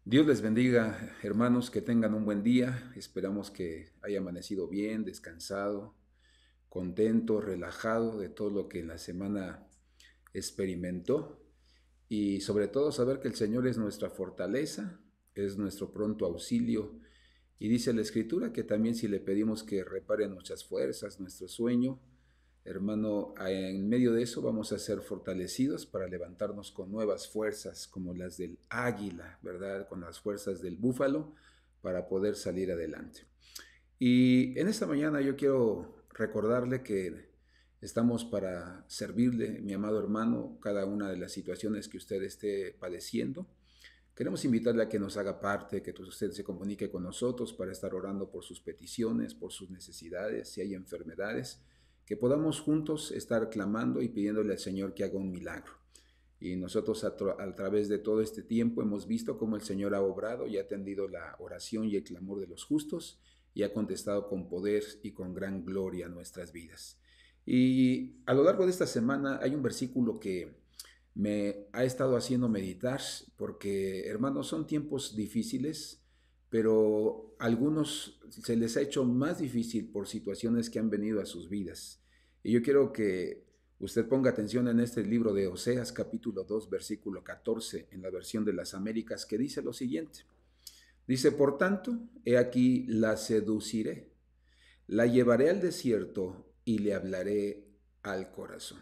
Dios les bendiga, hermanos, que tengan un buen día. Esperamos que haya amanecido bien, descansado, contento, relajado de todo lo que en la semana experimentó y sobre todo saber que el Señor es nuestra fortaleza, es nuestro pronto auxilio. Y dice la Escritura que también si le pedimos que repare nuestras fuerzas, nuestro sueño, hermano, en medio de eso vamos a ser fortalecidos para levantarnos con nuevas fuerzas, como las del águila, ¿verdad? Con las fuerzas del búfalo, para poder salir adelante. Y en esta mañana yo quiero recordarle que estamos para servirle, mi amado hermano, cada una de las situaciones que usted esté padeciendo. Queremos invitarle a que nos haga parte, que usted se comunique con nosotros para estar orando por sus peticiones, por sus necesidades, si hay enfermedades, que podamos juntos estar clamando y pidiéndole al Señor que haga un milagro. Y nosotros a través de todo este tiempo hemos visto cómo el Señor ha obrado y ha atendido la oración y el clamor de los justos y ha contestado con poder y con gran gloria a nuestras vidas. Y a lo largo de esta semana hay un versículo que me ha estado haciendo meditar porque, hermanos, son tiempos difíciles, pero a algunos se les ha hecho más difícil por situaciones que han venido a sus vidas. Y yo quiero que usted ponga atención en este libro de Oseas capítulo 2 versículo 14 en la versión de las Américas que dice lo siguiente. Dice, por tanto, he aquí la seduciré, la llevaré al desierto y le hablaré al corazón.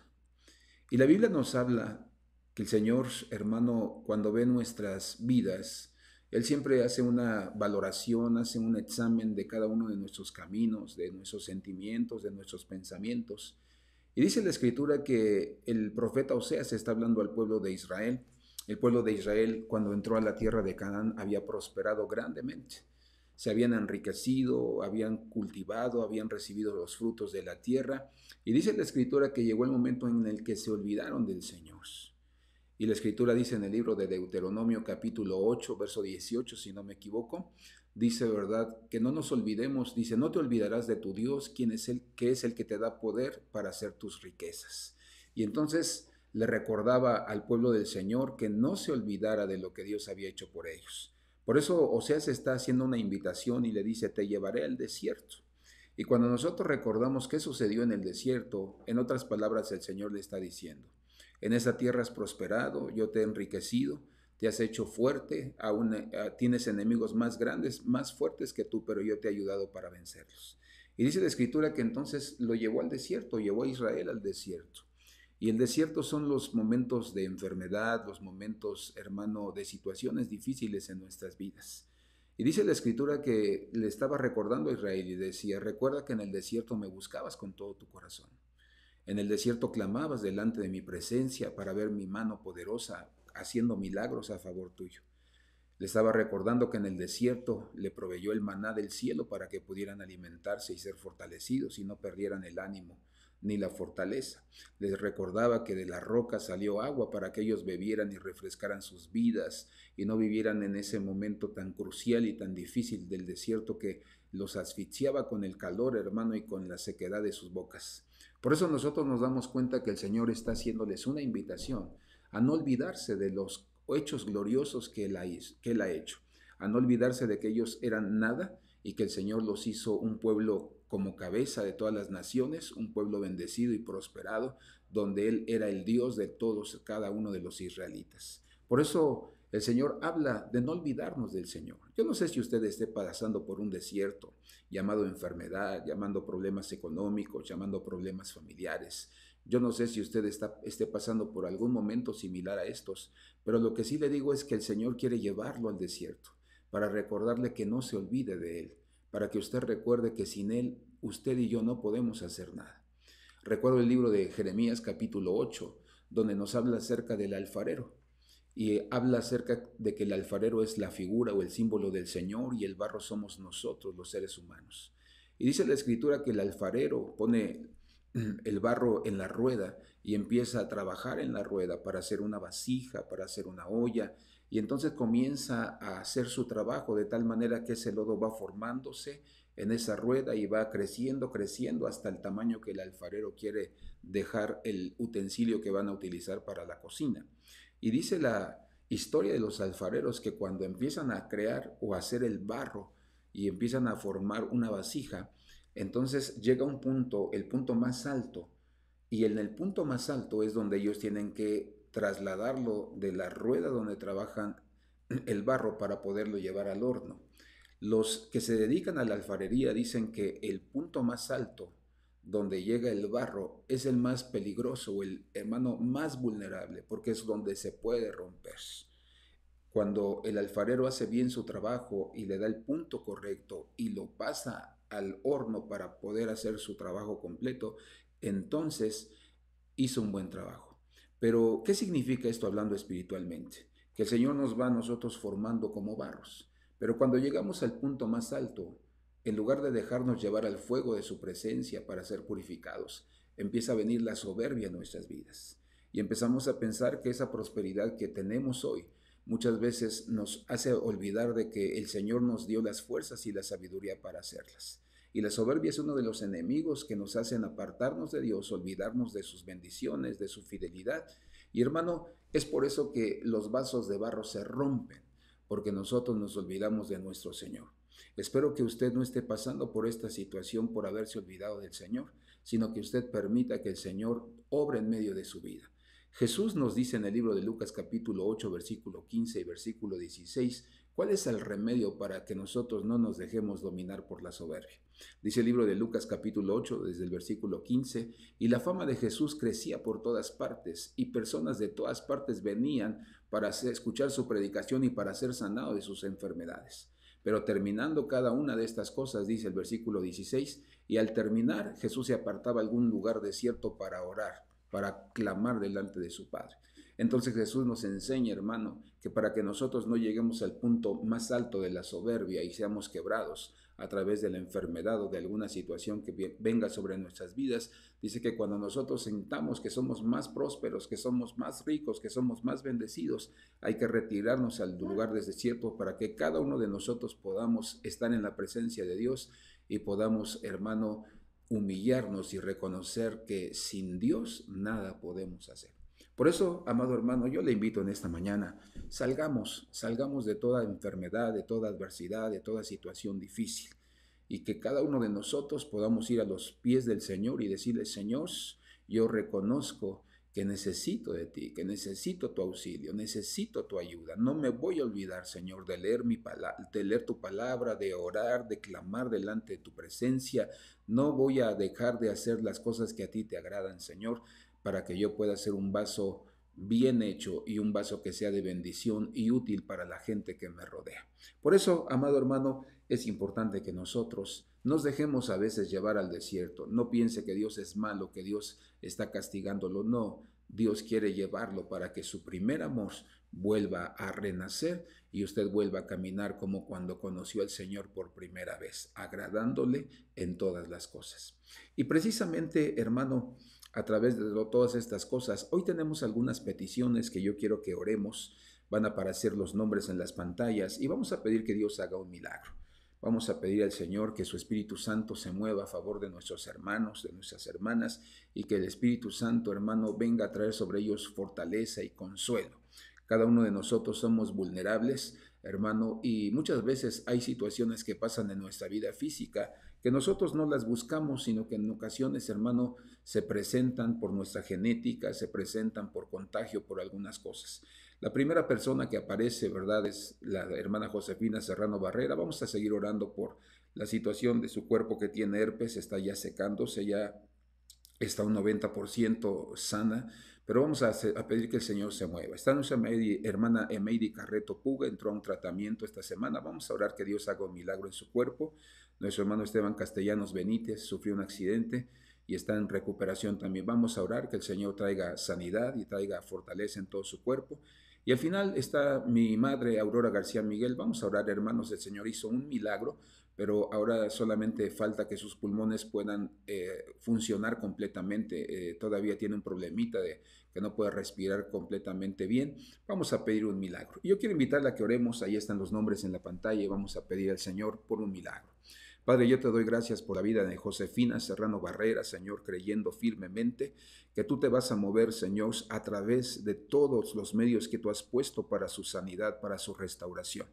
Y la Biblia nos habla que el Señor, hermano, cuando ve nuestras vidas, Él siempre hace una valoración, hace un examen de cada uno de nuestros caminos, de nuestros sentimientos, de nuestros pensamientos. Y dice la Escritura que el profeta Oseas está hablando al pueblo de Israel. El pueblo de Israel, cuando entró a la tierra de Canaán, había prosperado grandemente. Se habían enriquecido, habían cultivado, habían recibido los frutos de la tierra. Y dice la Escritura que llegó el momento en el que se olvidaron del Señor. Y la Escritura dice en el libro de Deuteronomio capítulo 8, verso 18, si no me equivoco, dice, ¿verdad? Que no nos olvidemos, dice, no te olvidarás de tu Dios, quien es el que te da poder para hacer tus riquezas. Y entonces le recordaba al pueblo del Señor que no se olvidara de lo que Dios había hecho por ellos. Por eso Oseas está haciendo una invitación y le dice, te llevaré al desierto. Y cuando nosotros recordamos qué sucedió en el desierto, en otras palabras el Señor le está diciendo, en esa tierra has prosperado, yo te he enriquecido, te has hecho fuerte, aún tienes enemigos más grandes, más fuertes que tú, pero yo te he ayudado para vencerlos. Y dice la Escritura que entonces lo llevó al desierto, llevó a Israel al desierto. Y el desierto son los momentos de enfermedad, los momentos, hermano, de situaciones difíciles en nuestras vidas. Y dice la Escritura que le estaba recordando a Israel y decía, recuerda que en el desierto me buscabas con todo tu corazón. En el desierto clamabas delante de mi presencia para ver mi mano poderosa haciendo milagros a favor tuyo. Le estaba recordando que en el desierto le proveyó el maná del cielo para que pudieran alimentarse y ser fortalecidos y no perdieran el ánimo ni la fortaleza. Les recordaba que de la roca salió agua para que ellos bebieran y refrescaran sus vidas y no vivieran en ese momento tan crucial y tan difícil del desierto que los asfixiaba con el calor, hermano, y con la sequedad de sus bocas. Por eso nosotros nos damos cuenta que el Señor está haciéndoles una invitación a no olvidarse de los hechos gloriosos que él ha hecho, a no olvidarse de que ellos eran nada y que el Señor los hizo un pueblo como cabeza de todas las naciones, un pueblo bendecido y prosperado, donde Él era el Dios de todos, cada uno de los israelitas. Por eso el Señor habla de no olvidarnos del Señor. Yo no sé si usted esté pasando por un desierto, llamado enfermedad, llamando problemas económicos, llamando problemas familiares. Yo no sé si usted esté pasando por algún momento similar a estos, pero lo que sí le digo es que el Señor quiere llevarlo al desierto para recordarle que no se olvide de Él, para que usted recuerde que sin Él usted y yo no podemos hacer nada. Recuerdo el libro de Jeremías capítulo 8, donde nos habla acerca del alfarero y habla acerca de que el alfarero es la figura o el símbolo del Señor y el barro somos nosotros los seres humanos. Y dice la Escritura que el alfarero pone el barro en la rueda y empieza a trabajar en la rueda para hacer una vasija, para hacer una olla, y entonces comienza a hacer su trabajo de tal manera que ese lodo va formándose en esa rueda y va creciendo, creciendo hasta el tamaño que el alfarero quiere dejar el utensilio que van a utilizar para la cocina. Y dice historia de los alfareros que cuando empiezan a crear o a hacer el barro y empiezan a formar una vasija, entonces llega un punto, el punto más alto, y en el punto más alto es donde ellos tienen que trasladarlo de la rueda donde trabajan el barro para poderlo llevar al horno. Los que se dedican a la alfarería dicen que el punto más alto donde llega el barro es el más peligroso o el hermano más vulnerable porque es donde se puede romper. Cuando el alfarero hace bien su trabajo y le da el punto correcto y lo pasa al horno para poder hacer su trabajo completo, entonces hizo un buen trabajo. Pero, ¿qué significa esto hablando espiritualmente? Que el Señor nos va a nosotros formando como barros. Pero cuando llegamos al punto más alto, en lugar de dejarnos llevar al fuego de su presencia para ser purificados, empieza a venir la soberbia en nuestras vidas. Y empezamos a pensar que esa prosperidad que tenemos hoy muchas veces nos hace olvidar de que el Señor nos dio las fuerzas y la sabiduría para hacerlas. Y la soberbia es uno de los enemigos que nos hacen apartarnos de Dios, olvidarnos de sus bendiciones, de su fidelidad. Y hermano, es por eso que los vasos de barro se rompen, porque nosotros nos olvidamos de nuestro Señor. Espero que usted no esté pasando por esta situación por haberse olvidado del Señor, sino que usted permita que el Señor obre en medio de su vida. Jesús nos dice en el libro de Lucas capítulo 8, versículo 15 y versículo 16, ¿cuál es el remedio para que nosotros no nos dejemos dominar por la soberbia? Dice el libro de Lucas capítulo 8, desde el versículo 15, y la fama de Jesús crecía por todas partes, y personas de todas partes venían para escuchar su predicación y para ser sanados de sus enfermedades. Pero terminando cada una de estas cosas, dice el versículo 16, y al terminar Jesús se apartaba a algún lugar desierto para orar, para clamar delante de su Padre. Entonces Jesús nos enseña, hermano, que para que nosotros no lleguemos al punto más alto de la soberbia y seamos quebrados a través de la enfermedad o de alguna situación que venga sobre nuestras vidas, dice que cuando nosotros sintamos que somos más prósperos, que somos más ricos, que somos más bendecidos, hay que retirarnos al lugar del desierto para que cada uno de nosotros podamos estar en la presencia de Dios y podamos, hermano, humillarnos y reconocer que sin Dios nada podemos hacer. Por eso, amado hermano, yo le invito en esta mañana, salgamos de toda enfermedad, de toda adversidad, de toda situación difícil, y que cada uno de nosotros podamos ir a los pies del Señor y decirle, Señor, yo reconozco que necesito de ti, que necesito tu auxilio, necesito tu ayuda. No me voy a olvidar, Señor, de leer de leer tu palabra, de orar, de clamar delante de tu presencia. No voy a dejar de hacer las cosas que a ti te agradan, Señor, para que yo pueda ser un vaso bien hecho y un vaso que sea de bendición y útil para la gente que me rodea. Por eso, amado hermano, es importante que nosotros nos dejemos a veces llevar al desierto. No piense que Dios es malo, que Dios está castigándolo. No, Dios quiere llevarlo para que su primer amor vuelva a renacer y usted vuelva a caminar como cuando conoció al Señor por primera vez, agradándole en todas las cosas. Y precisamente, hermano, a través de todas estas cosas, hoy tenemos algunas peticiones que yo quiero que oremos. Van a aparecer los nombres en las pantallas y vamos a pedir que Dios haga un milagro. Vamos a pedir al Señor que su Espíritu Santo se mueva a favor de nuestros hermanos, de nuestras hermanas, y que el Espíritu Santo, hermano, venga a traer sobre ellos fortaleza y consuelo. Cada uno de nosotros somos vulnerables, hermano, y muchas veces hay situaciones que pasan en nuestra vida física que nosotros no las buscamos, sino que en ocasiones, hermano, se presentan por nuestra genética, se presentan por contagio, por algunas cosas. La primera persona que aparece, ¿verdad?, es la hermana Josefina Serrano Barrera. Vamos a seguir orando por la situación de su cuerpo que tiene herpes, está ya secándose, ya está un 90% sana, pero vamos a pedir que el Señor se mueva. Está nuestra hermana Emeidi Carreto Puga, entró a un tratamiento esta semana. Vamos a orar que Dios haga un milagro en su cuerpo. Nuestro hermano Esteban Castellanos Benítez sufrió un accidente y está en recuperación también. Vamos a orar que el Señor traiga sanidad y traiga fortaleza en todo su cuerpo. Y al final está mi madre Aurora García Miguel. Vamos a orar, hermanos, el Señor hizo un milagro, pero ahora solamente falta que sus pulmones puedan funcionar completamente. Todavía tiene un problemita de que no puede respirar completamente bien. Vamos a pedir un milagro. Yo quiero invitarla a que oremos, ahí están los nombres en la pantalla y vamos a pedir al Señor por un milagro. Padre, yo te doy gracias por la vida de Josefina Serrano Barrera, Señor, creyendo firmemente que tú te vas a mover, Señor, a través de todos los medios que tú has puesto para su sanidad, para su restauración.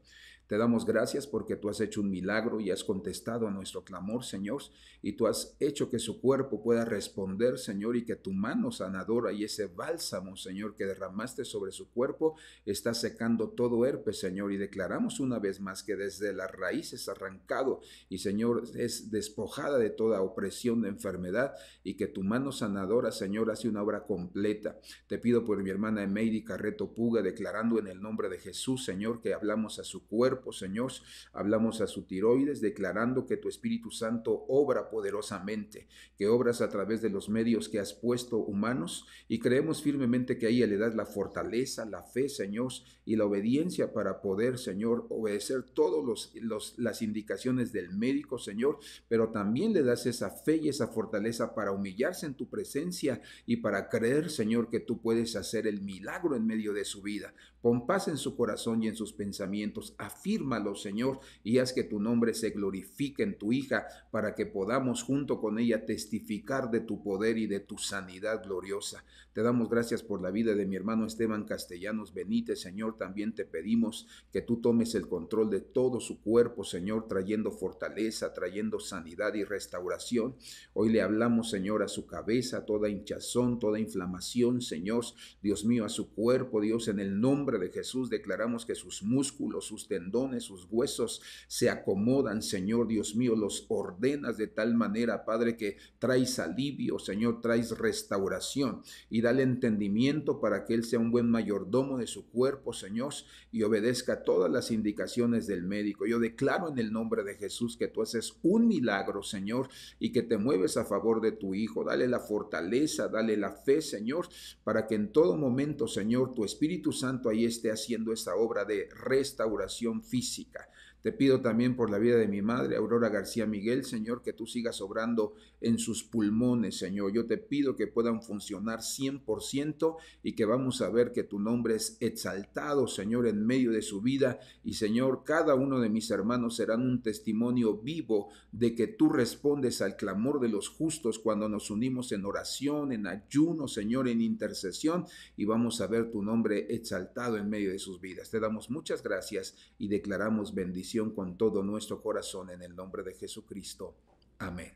Te damos gracias porque tú has hecho un milagro y has contestado a nuestro clamor, Señor, y tú has hecho que su cuerpo pueda responder, Señor, y que tu mano sanadora y ese bálsamo, Señor, que derramaste sobre su cuerpo está secando todo herpes, Señor, y declaramos una vez más que desde las raíces arrancado y, Señor, es despojada de toda opresión de enfermedad y que tu mano sanadora, Señor, hace una obra completa. Te pido por mi hermana Emeidi Carreto Puga, declarando en el nombre de Jesús, Señor, que hablamos a su cuerpo, Señor, hablamos a su tiroides, declarando que tu Espíritu Santo obra poderosamente, que obras a través de los medios que has puesto humanos, y creemos firmemente que a ella le das la fortaleza, la fe, Señor, y la obediencia para poder, Señor, obedecer todas las indicaciones del médico, Señor, pero también le das esa fe y esa fortaleza para humillarse en tu presencia y para creer, Señor, que tú puedes hacer el milagro en medio de su vida. Pon paz en su corazón y en sus pensamientos. Afírmalo, Señor, y haz que tu nombre se glorifique en tu hija para que podamos junto con ella testificar de tu poder y de tu sanidad gloriosa. Te damos gracias por la vida de mi hermano Esteban Castellanos Benítez, Señor. También te pedimos que tú tomes el control de todo su cuerpo, Señor, trayendo fortaleza, trayendo sanidad y restauración. Hoy le hablamos, Señor, a su cabeza, toda hinchazón, toda inflamación, Señor, Dios mío, a su cuerpo, Dios, en el nombre de Jesús, declaramos que sus músculos, sus tendones, sus huesos se acomodan, Señor, Dios mío, los ordenas de tal manera, Padre, que traes alivio, Señor, traes restauración y dale entendimiento para que Él sea un buen mayordomo de su cuerpo, Señor, y obedezca todas las indicaciones del médico. Yo declaro en el nombre de Jesús que tú haces un milagro, Señor, y que te mueves a favor de tu Hijo. Dale la fortaleza, dale la fe, Señor, para que en todo momento, Señor, tu Espíritu Santo ahí esté haciendo esa obra de restauración física. Te pido también por la vida de mi madre, Aurora García Miguel, Señor, que tú sigas obrando en sus pulmones, Señor. Yo te pido que puedan funcionar 100% y que vamos a ver que tu nombre es exaltado, Señor, en medio de su vida. Y, Señor, cada uno de mis hermanos serán un testimonio vivo de que tú respondes al clamor de los justos cuando nos unimos en oración, en ayuno, Señor, en intercesión, y vamos a ver tu nombre exaltado en medio de sus vidas. Te damos muchas gracias y declaramos bendición con todo nuestro corazón en el nombre de Jesucristo. Amén.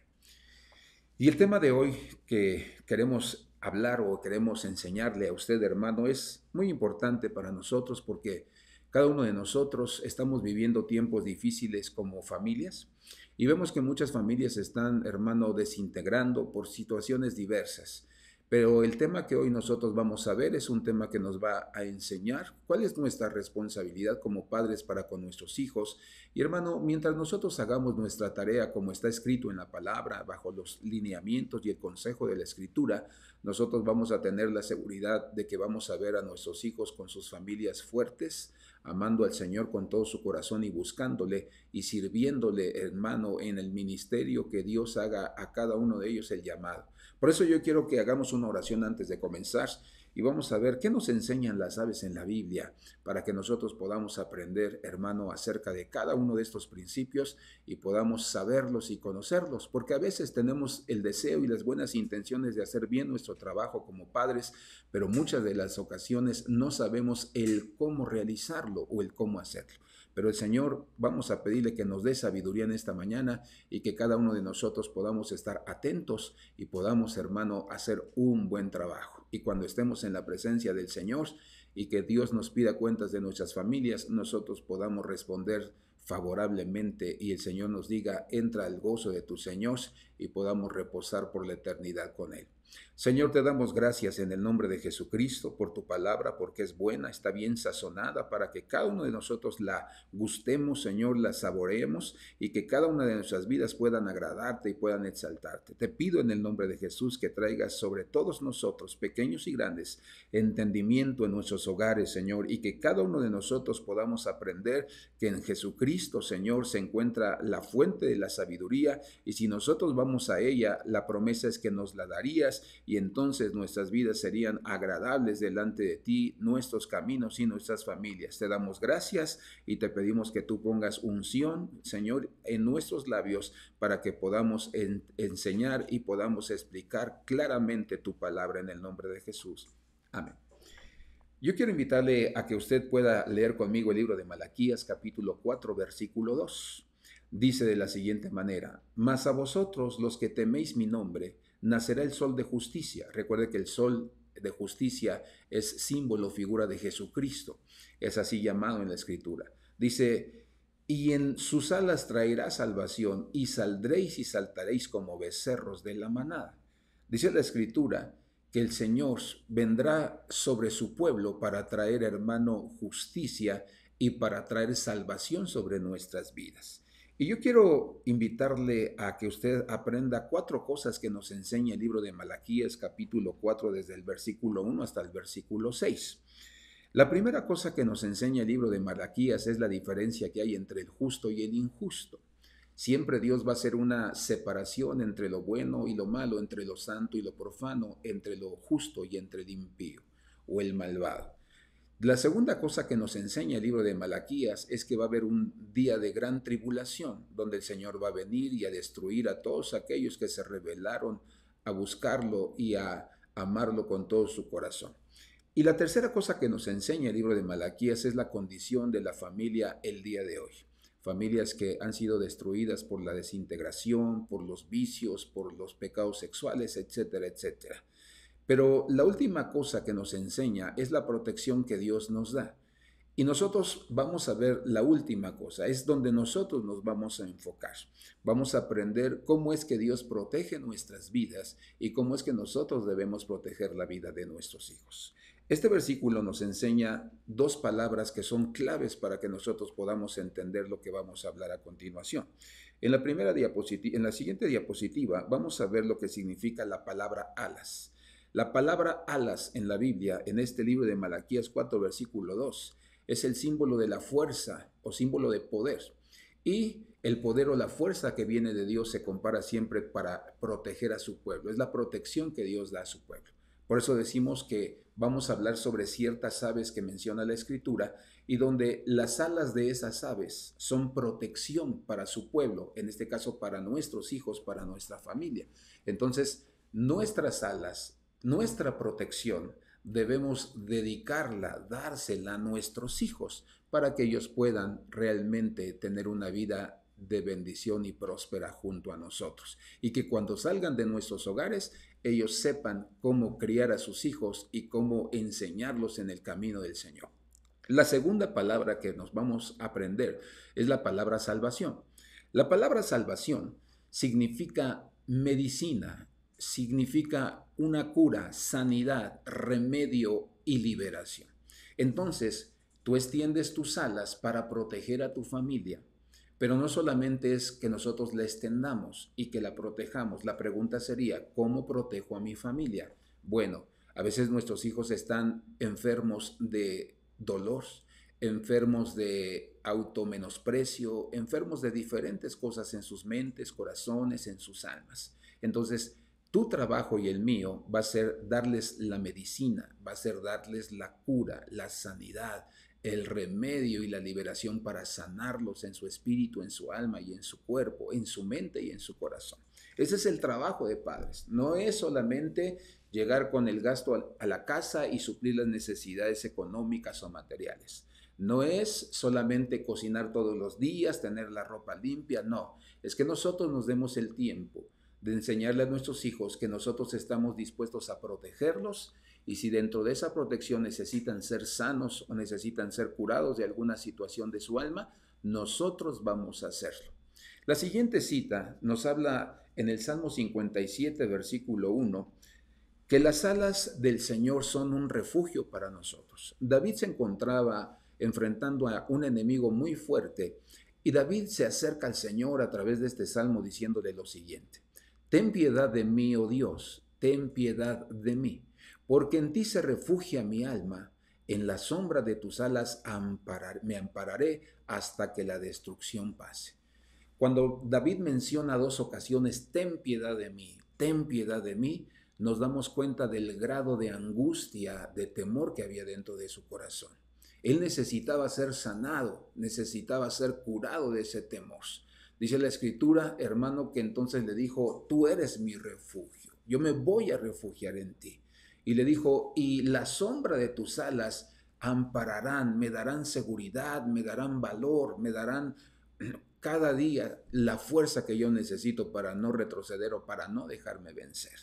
Y el tema de hoy que queremos hablar o queremos enseñarle a usted, hermano, es muy importante para nosotros porque cada uno de nosotros estamos viviendo tiempos difíciles como familias y vemos que muchas familias se están, hermano, desintegrando por situaciones diversas. Pero el tema que hoy nosotros vamos a ver es un tema que nos va a enseñar cuál es nuestra responsabilidad como padres para con nuestros hijos. Y hermano, mientras nosotros hagamos nuestra tarea como está escrito en la palabra, bajo los lineamientos y el consejo de la Escritura, nosotros vamos a tener la seguridad de que vamos a ver a nuestros hijos con sus familias fuertes, amando al Señor con todo su corazón y buscándole y sirviéndole, hermano, en el ministerio que Dios haga a cada uno de ellos el llamado. Por eso yo quiero que hagamos una oración antes de comenzar y vamos a ver qué nos enseñan las aves en la Biblia para que nosotros podamos aprender, hermano, acerca de cada uno de estos principios y podamos saberlos y conocerlos, porque a veces tenemos el deseo y las buenas intenciones de hacer bien nuestro trabajo como padres, pero muchas de las ocasiones no sabemos el cómo realizarlo o el cómo hacerlo. Pero el Señor, vamos a pedirle que nos dé sabiduría en esta mañana y que cada uno de nosotros podamos estar atentos y podamos, hermano, hacer un buen trabajo. Y cuando estemos en la presencia del Señor y que Dios nos pida cuentas de nuestras familias, nosotros podamos responder favorablemente y el Señor nos diga, entra al gozo de tu Señor y podamos reposar por la eternidad con Él. Señor, te damos gracias en el nombre de Jesucristo por tu palabra, porque es buena, está bien sazonada, para que cada uno de nosotros la gustemos, Señor, la saboreemos y que cada una de nuestras vidas puedan agradarte y puedan exaltarte. Te pido en el nombre de Jesús que traigas sobre todos nosotros, pequeños y grandes, entendimiento en nuestros hogares, Señor, y que cada uno de nosotros podamos aprender que en Jesucristo, Señor, se encuentra la fuente de la sabiduría y si nosotros vamos a ella, la promesa es que nos la darías familias, y entonces nuestras vidas serían agradables delante de ti, nuestros caminos y nuestras familias. Te damos gracias y te pedimos que tú pongas unción, Señor, en nuestros labios para que podamos enseñar y podamos explicar claramente tu palabra en el nombre de Jesús. Amén. Yo quiero invitarle a que usted pueda leer conmigo el libro de Malaquías, capítulo 4, versículo 2. Dice de la siguiente manera: mas a vosotros, los que teméis mi nombre, nacerá el sol de justicia. Recuerde que el sol de justicia es símbolo, figura de Jesucristo. Es así llamado en la Escritura. Dice: y en sus alas traerá salvación, y saldréis y saltaréis como becerros de la manada. Dice la Escritura que el Señor vendrá sobre su pueblo para traer, hermano, justicia y para traer salvación sobre nuestras vidas. Y yo quiero invitarle a que usted aprenda 4 cosas que nos enseña el libro de Malaquías, capítulo 4, desde el versículo 1 hasta el versículo 6. La primera cosa que nos enseña el libro de Malaquías es la diferencia que hay entre el justo y el injusto. Siempre Dios va a hacer una separación entre lo bueno y lo malo, entre lo santo y lo profano, entre lo justo y entre el impío o el malvado. La segunda cosa que nos enseña el libro de Malaquías es que va a haber un día de gran tribulación, donde el Señor va a venir y a destruir a todos aquellos que se rebelaron a buscarlo y a amarlo con todo su corazón. Y la tercera cosa que nos enseña el libro de Malaquías es la condición de la familia el día de hoy. Familias que han sido destruidas por la desintegración, por los vicios, por los pecados sexuales, etcétera, etcétera. Pero la última cosa que nos enseña es la protección que Dios nos da. Y nosotros vamos a ver la última cosa, es donde nosotros nos vamos a enfocar. Vamos a aprender cómo es que Dios protege nuestras vidas y cómo es que nosotros debemos proteger la vida de nuestros hijos. Este versículo nos enseña 2 palabras que son claves para que nosotros podamos entender lo que vamos a hablar a continuación. En la siguiente diapositiva vamos a ver lo que significa la palabra alas. La palabra alas en la Biblia, en este libro de Malaquías 4, versículo 2, es el símbolo de la fuerza o símbolo de poder. Y el poder o la fuerza que viene de Dios se compara siempre para proteger a su pueblo. Es la protección que Dios da a su pueblo. Por eso decimos que vamos a hablar sobre ciertas aves que menciona la Escritura y donde las alas de esas aves son protección para su pueblo, en este caso para nuestros hijos, para nuestra familia. Entonces, nuestras alas, nuestra protección, debemos dedicarla, dársela a nuestros hijos para que ellos puedan realmente tener una vida de bendición y próspera junto a nosotros. Y que cuando salgan de nuestros hogares, ellos sepan cómo criar a sus hijos y cómo enseñarlos en el camino del Señor. La segunda palabra que nos vamos a aprender es la palabra salvación. La palabra salvación significa medicina, significa una cura, sanidad, remedio y liberación. Entonces, tú extiendes tus alas para proteger a tu familia, pero no solamente es que nosotros la extendamos y que la protejamos. La pregunta sería, ¿cómo protejo a mi familia? Bueno, a veces nuestros hijos están enfermos de dolor, enfermos de automenosprecio, enfermos de diferentes cosas en sus mentes, corazones, en sus almas. Entonces, tu trabajo y el mío va a ser darles la medicina, va a ser darles la cura, la sanidad, el remedio y la liberación para sanarlos en su espíritu, en su alma y en su cuerpo, en su mente y en su corazón. Ese es el trabajo de padres. No es solamente llegar con el gasto a la casa y suplir las necesidades económicas o materiales. No es solamente cocinar todos los días, tener la ropa limpia, no. Es que nosotros nos demos el tiempo de enseñarle a nuestros hijos que nosotros estamos dispuestos a protegerlos y si dentro de esa protección necesitan ser sanos o necesitan ser curados de alguna situación de su alma, nosotros vamos a hacerlo. La siguiente cita nos habla en el Salmo 57, versículo 1, que las alas del Señor son un refugio para nosotros. David se encontraba enfrentando a un enemigo muy fuerte y David se acerca al Señor a través de este salmo diciéndole lo siguiente: ten piedad de mí, oh Dios, ten piedad de mí, porque en ti se refugia mi alma, en la sombra de tus alas me ampararé hasta que la destrucción pase. Cuando David menciona 2 ocasiones, ten piedad de mí, nos damos cuenta del grado de angustia, de temor que había dentro de su corazón. Él necesitaba ser sanado, necesitaba ser curado de ese temor. Dice la Escritura, hermano, que entonces le dijo, tú eres mi refugio, yo me voy a refugiar en ti. Y le dijo, y la sombra de tus alas ampararán, me darán seguridad, me darán valor, me darán cada día la fuerza que yo necesito para no retroceder o para no dejarme vencer.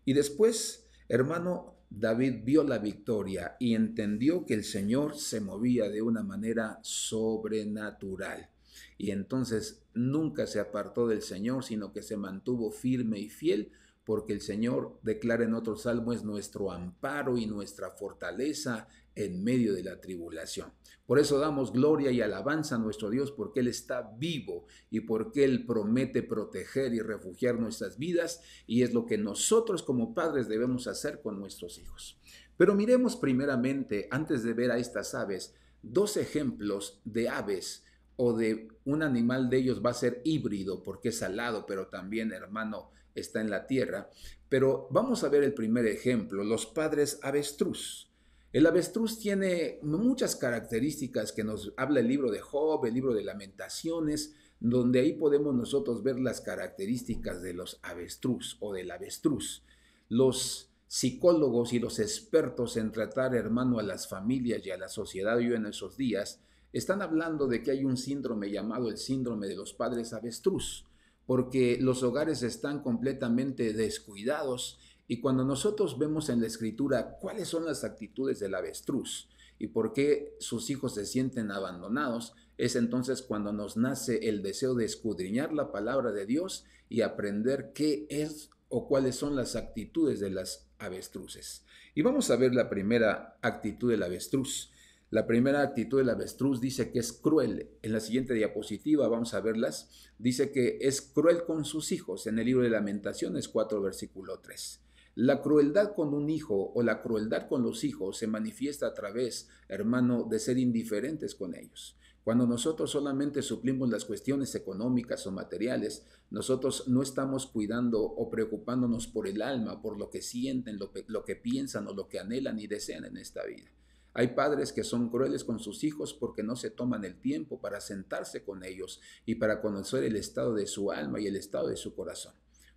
Y después, hermano, David vio la victoria y entendió que el Señor se movía de una manera sobrenatural. Y entonces nunca se apartó del Señor, sino que se mantuvo firme y fiel, porque el Señor, declara en otro salmo, es nuestro amparo y nuestra fortaleza en medio de la tribulación. Por eso damos gloria y alabanza a nuestro Dios, porque Él está vivo y porque Él promete proteger y refugiar nuestras vidas, y es lo que nosotros como padres debemos hacer con nuestros hijos. Pero miremos primeramente, antes de ver a estas aves, dos ejemplos de aves o de un animal. De ellos va a ser híbrido porque es alado, pero también, hermano, está en la tierra. Pero vamos a ver el primer ejemplo, los padres avestruz. El avestruz tiene muchas características que nos habla el libro de Job, el libro de Lamentaciones, donde ahí podemos nosotros ver las características de los avestruz o del avestruz. Los psicólogos y los expertos en tratar, hermano, a las familias y a la sociedad hoy en esos días, están hablando de que hay un síndrome llamado el síndrome de los padres avestruz, porque los hogares están completamente descuidados, y cuando nosotros vemos en la Escritura cuáles son las actitudes del avestruz y por qué sus hijos se sienten abandonados, es entonces cuando nos nace el deseo de escudriñar la palabra de Dios y aprender qué es o cuáles son las actitudes de las avestruces. Y vamos a ver la primera actitud del avestruz. La primera actitud del avestruz dice que es cruel. En la siguiente diapositiva vamos a verlas. Dice que es cruel con sus hijos. En el libro de Lamentaciones 4, versículo 3. La crueldad con un hijo o la crueldad con los hijos se manifiesta a través, hermano, de ser indiferentes con ellos. Cuando nosotros solamente suplimos las cuestiones económicas o materiales, nosotros no estamos cuidando o preocupándonos por el alma, por lo que sienten, lo que piensan o lo que anhelan y desean en esta vida. Hay padres que son crueles con sus hijos porque no se toman el tiempo para sentarse con ellos y para conocer el estado de su alma y el estado de su corazón.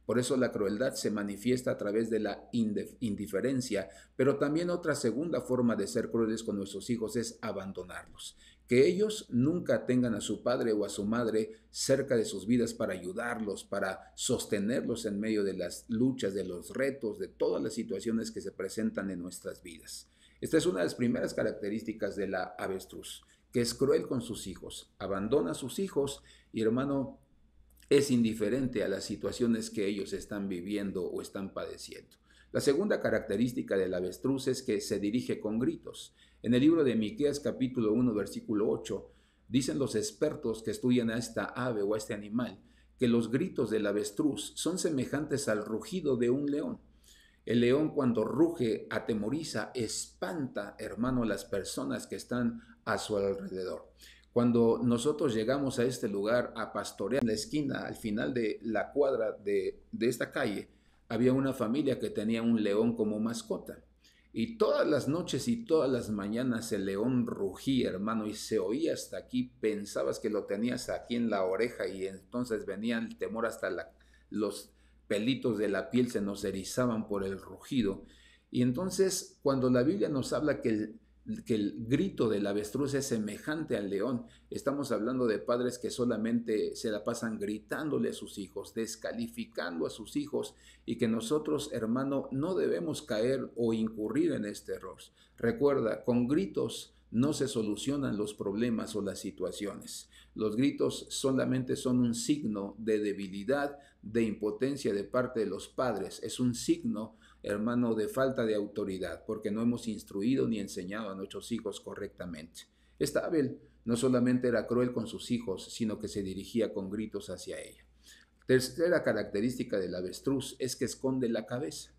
Por eso la crueldad se manifiesta a través de la indiferencia, pero también otra segunda forma de ser crueles con nuestros hijos es abandonarlos. Que ellos nunca tengan a su padre o a su madre cerca de sus vidas para ayudarlos, para sostenerlos en medio de las luchas, de los retos, de todas las situaciones que se presentan en nuestras vidas. Esta es una de las primeras características de la avestruz, que es cruel con sus hijos, abandona a sus hijos y, hermano, es indiferente a las situaciones que ellos están viviendo o están padeciendo. La segunda característica del avestruz es que se dirige con gritos. En el libro de Miqueas capítulo 1 versículo 8 dicen los expertos que estudian a esta ave o a este animal que los gritos del avestruz son semejantes al rugido de un león. El león cuando ruge atemoriza, espanta, hermano, a las personas que están a su alrededor. Cuando nosotros llegamos a este lugar a pastorear, en la esquina, al final de la cuadra de esta calle, había una familia que tenía un león como mascota. Y todas las noches y todas las mañanas el león rugía, hermano, y se oía hasta aquí. Pensabas que lo tenías aquí en la oreja y entonces venía el temor hasta los pelitos de la piel se nos erizaban por el rugido. Y entonces cuando la Biblia nos habla que el grito del avestruz es semejante al león, estamos hablando de padres que solamente se la pasan gritándole a sus hijos, descalificando a sus hijos, y que nosotros, hermano, no debemos caer o incurrir en este error. Recuerda, con gritos no se solucionan los problemas o las situaciones. Los gritos solamente son un signo de debilidad, de impotencia de parte de los padres. Es un signo, hermano, de falta de autoridad, porque no hemos instruido ni enseñado a nuestros hijos correctamente. Esta Abel no solamente era cruel con sus hijos, sino que se dirigía con gritos hacia ella. Tercera característica del avestruz es que esconde la cabeza.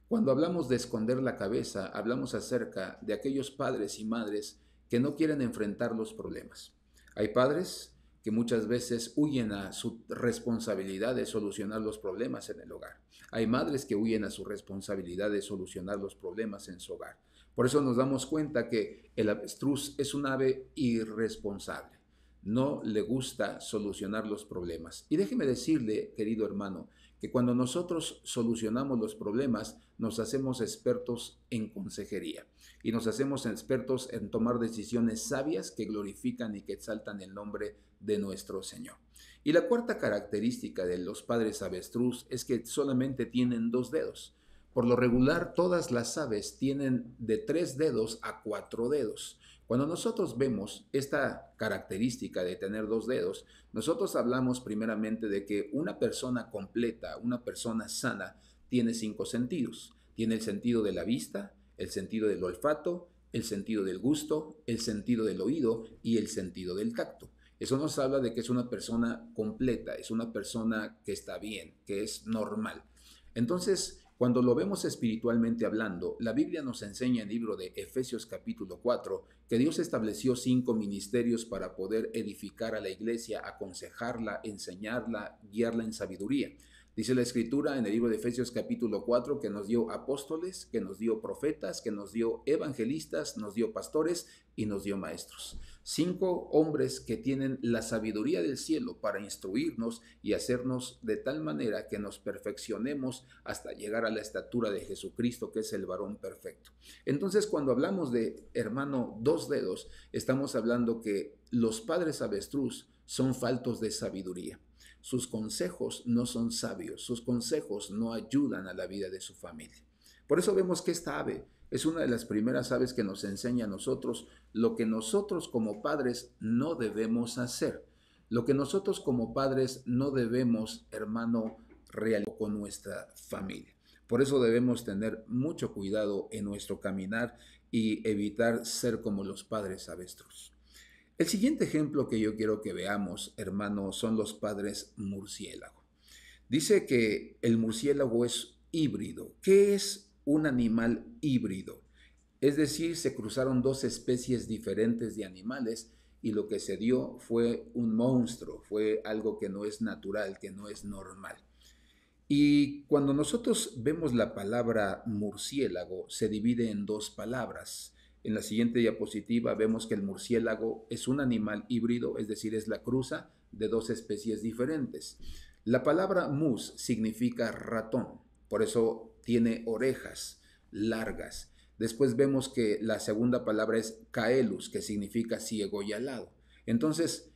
Cuando hablamos de esconder la cabeza, hablamos acerca de aquellos padres y madres que no quieren enfrentar los problemas. Hay padres que muchas veces huyen a su responsabilidad de solucionar los problemas en el hogar. Hay madres que huyen a su responsabilidad de solucionar los problemas en su hogar. Por eso nos damos cuenta que el avestruz es un ave irresponsable. No le gusta solucionar los problemas. Y déjeme decirle, querido hermano, que cuando nosotros solucionamos los problemas, nos hacemos expertos en consejería y nos hacemos expertos en tomar decisiones sabias que glorifican y que exaltan el nombre de nuestro Señor. Y la cuarta característica de los padres avestruz es que solamente tienen 2 dedos. Por lo regular, todas las aves tienen de 3 dedos a 4 dedos. Cuando nosotros vemos esta característica de tener 2 dedos, nosotros hablamos primeramente de que una persona completa, una persona sana, tiene 5 sentidos. Tiene el sentido de la vista, el sentido del olfato, el sentido del gusto, el sentido del oído y el sentido del tacto. Eso nos habla de que es una persona completa, es una persona que está bien, que es normal. Entonces, cuando lo vemos espiritualmente hablando, la Biblia nos enseña en el libro de Efesios capítulo 4 que Dios estableció 5 ministerios para poder edificar a la iglesia, aconsejarla, enseñarla, guiarla en sabiduría. Dice la Escritura en el libro de Efesios capítulo 4 que nos dio apóstoles, que nos dio profetas, que nos dio evangelistas, nos dio pastores y nos dio maestros. 5 hombres que tienen la sabiduría del cielo para instruirnos y hacernos de tal manera que nos perfeccionemos hasta llegar a la estatura de Jesucristo, que es el varón perfecto. Entonces, cuando hablamos de, hermano, 2 dedos, estamos hablando que los padres avestruz son faltos de sabiduría. Sus consejos no son sabios, sus consejos no ayudan a la vida de su familia. Por eso vemos que esta ave es una de las primeras aves que nos enseña a nosotros lo que nosotros como padres no debemos hacer, lo que nosotros como padres no debemos, hermano, realizar con nuestra familia. Por eso debemos tener mucho cuidado en nuestro caminar y evitar ser como los padres avestruz. El siguiente ejemplo que yo quiero que veamos, hermano, son los padres murciélago. Dice que el murciélago es híbrido. ¿Qué es un animal híbrido? Es decir, se cruzaron 2 especies diferentes de animales y lo que se dio fue un monstruo, fue algo que no es natural, que no es normal. Y cuando nosotros vemos la palabra murciélago, se divide en 2 palabras. En la siguiente diapositiva vemos que el murciélago es un animal híbrido, es decir, es la cruza de 2 especies diferentes. La palabra mus significa ratón, por eso tiene orejas largas. Después vemos que la segunda palabra es caelus, que significa ciego y alado. Entonces,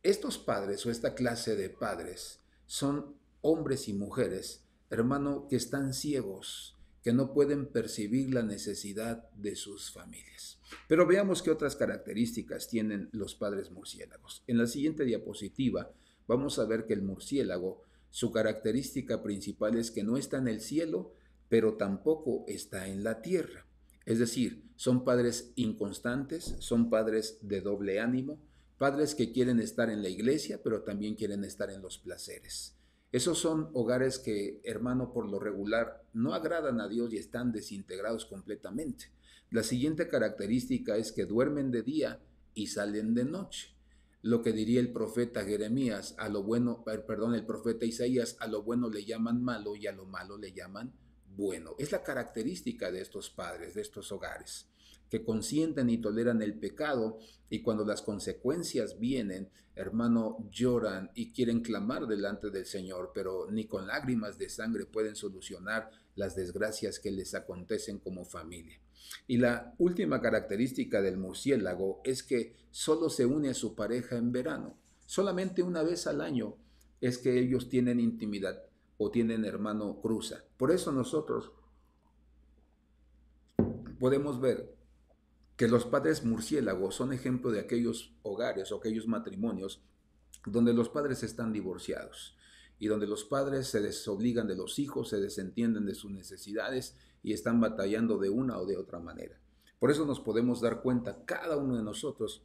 estos padres o esta clase de padres son hombres y mujeres, hermano, que están ciegos, que no pueden percibir la necesidad de sus familias. Pero veamos qué otras características tienen los padres murciélagos. En la siguiente diapositiva vamos a ver que el murciélago, su característica principal es que no está en el cielo, pero tampoco está en la tierra. Es decir, son padres inconstantes, son padres de doble ánimo, padres que quieren estar en la iglesia, pero también quieren estar en los placeres. Esos son hogares que, hermano, por lo regular no agradan a Dios y están desintegrados completamente. La siguiente característica es que duermen de día y salen de noche. Lo que diría el profeta Jeremías, el profeta Isaías, a lo bueno le llaman malo y a lo malo le llaman bueno. Es la característica de estos padres, de estos hogares, que consienten y toleran el pecado y cuando las consecuencias vienen, hermano, lloran y quieren clamar delante del Señor, pero ni con lágrimas de sangre pueden solucionar las desgracias que les acontecen como familia. Y la última característica del murciélago es que solo se une a su pareja en verano. Solamente una vez al año es que ellos tienen intimidad o tienen, hermano, cruza. Por eso nosotros podemos ver que los padres murciélagos son ejemplo de aquellos hogares o aquellos matrimonios donde los padres están divorciados y donde los padres se desobligan de los hijos, se desentienden de sus necesidades y están batallando de una o de otra manera. Por eso nos podemos dar cuenta, cada uno de nosotros,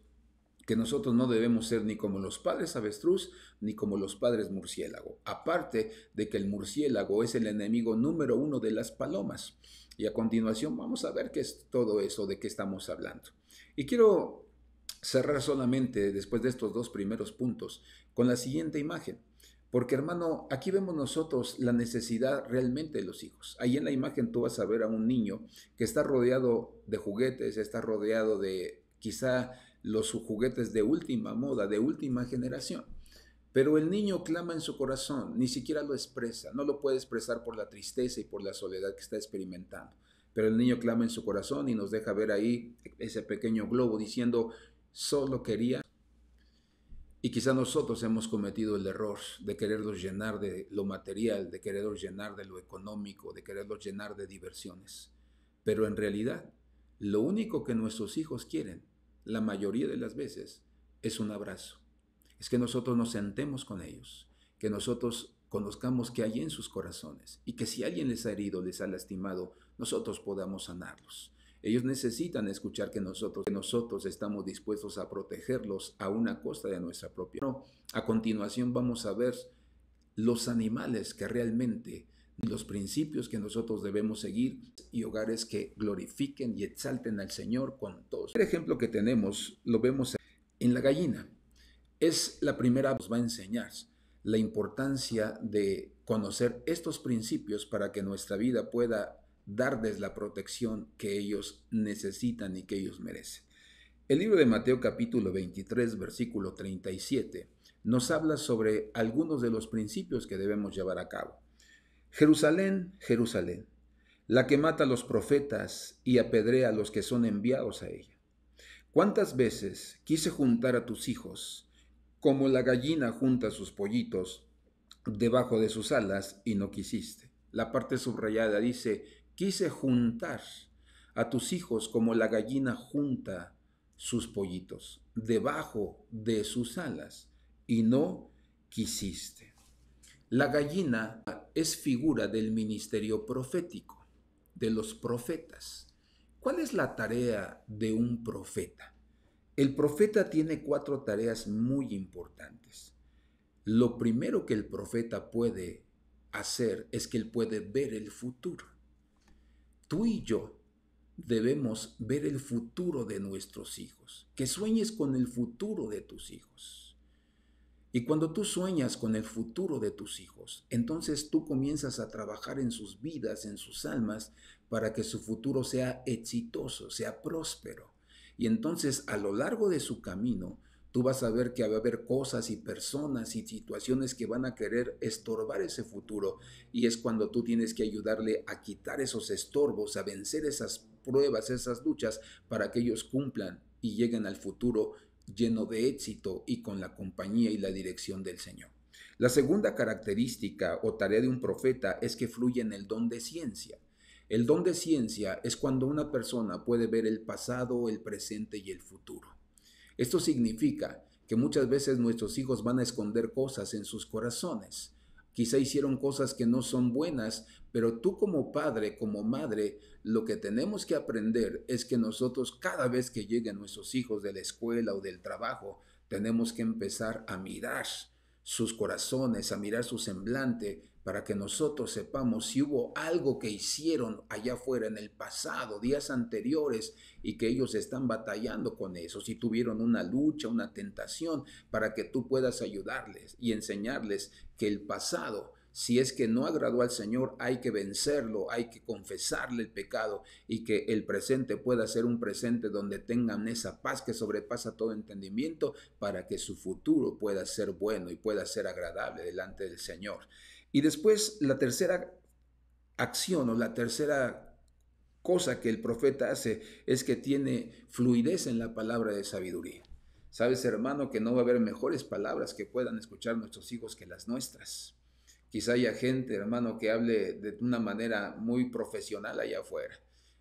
que nosotros no debemos ser ni como los padres avestruz ni como los padres murciélago. Aparte de que el murciélago es el enemigo número 1 de las palomas. Y a continuación vamos a ver qué es todo eso, de qué estamos hablando. Y quiero cerrar solamente después de estos dos primeros puntos con la siguiente imagen. Porque hermano, aquí vemos nosotros la necesidad realmente de los hijos. Ahí en la imagen tú vas a ver a un niño que está rodeado de juguetes, está rodeado de quizá los juguetes de última moda, de última generación. Pero el niño clama en su corazón, ni siquiera lo expresa, no lo puede expresar por la tristeza y por la soledad que está experimentando. Pero el niño clama en su corazón y nos deja ver ahí ese pequeño globo diciendo, solo quería. Y quizá nosotros hemos cometido el error de quererlos llenar de lo material, de quererlos llenar de lo económico, de quererlos llenar de diversiones. Pero en realidad, lo único que nuestros hijos quieren, la mayoría de las veces, es un abrazo. Es que nosotros nos sentemos con ellos, que nosotros conozcamos qué hay en sus corazones y que si alguien les ha herido, les ha lastimado, nosotros podamos sanarlos. Ellos necesitan escuchar que nosotros estamos dispuestos a protegerlos a una costa de nuestra propia. A continuación vamos a ver los animales que realmente, los principios que nosotros debemos seguir y hogares que glorifiquen y exalten al Señor con todos. El ejemplo que tenemos lo vemos en la gallina. Es la primera que nos va a enseñar la importancia de conocer estos principios para que nuestra vida pueda darles la protección que ellos necesitan y que ellos merecen. El libro de Mateo capítulo 23, versículo 37, nos habla sobre algunos de los principios que debemos llevar a cabo. Jerusalén, Jerusalén, la que mata a los profetas y apedrea a los que son enviados a ella. ¿Cuántas veces quise juntar a tus hijos como la gallina junta sus pollitos debajo de sus alas y no quisiste? La parte subrayada dice, quise juntar a tus hijos como la gallina junta sus pollitos debajo de sus alas y no quisiste. La gallina es figura del ministerio profético, de los profetas. ¿Cuál es la tarea de un profeta? El profeta tiene 4 tareas muy importantes. Lo primero que el profeta puede hacer es que él puede ver el futuro. Tú y yo debemos ver el futuro de nuestros hijos, que sueñes con el futuro de tus hijos. Y cuando tú sueñas con el futuro de tus hijos, entonces tú comienzas a trabajar en sus vidas, en sus almas, para que su futuro sea exitoso, sea próspero. Y entonces a lo largo de su camino, tú vas a ver que va a haber cosas y personas y situaciones que van a querer estorbar ese futuro. Y es cuando tú tienes que ayudarle a quitar esos estorbos, a vencer esas pruebas, esas luchas, para que ellos cumplan y lleguen al futuro lleno de éxito y con la compañía y la dirección del Señor. La segunda característica o tarea de un profeta es que fluye en el don de ciencia. El don de ciencia es cuando una persona puede ver el pasado, el presente y el futuro. Esto significa que muchas veces nuestros hijos van a esconder cosas en sus corazones. Quizá hicieron cosas que no son buenas, pero tú como padre, como madre, lo que tenemos que aprender es que nosotros cada vez que lleguen nuestros hijos de la escuela o del trabajo, tenemos que empezar a mirar sus corazones, a mirar su semblante, para que nosotros sepamos si hubo algo que hicieron allá afuera en el pasado, días anteriores, y que ellos están batallando con eso, si tuvieron una lucha, una tentación, para que tú puedas ayudarles y enseñarles que el pasado, si es que no agradó al Señor, hay que vencerlo, hay que confesarle el pecado y que el presente pueda ser un presente donde tengan esa paz que sobrepasa todo entendimiento para que su futuro pueda ser bueno y pueda ser agradable delante del Señor. Y después la tercera acción o la tercera cosa que el profeta hace es que tiene fluidez en la palabra de sabiduría. Sabes, hermano, que no va a haber mejores palabras que puedan escuchar nuestros hijos que las nuestras. Quizá haya gente, hermano, que hable de una manera muy profesional allá afuera.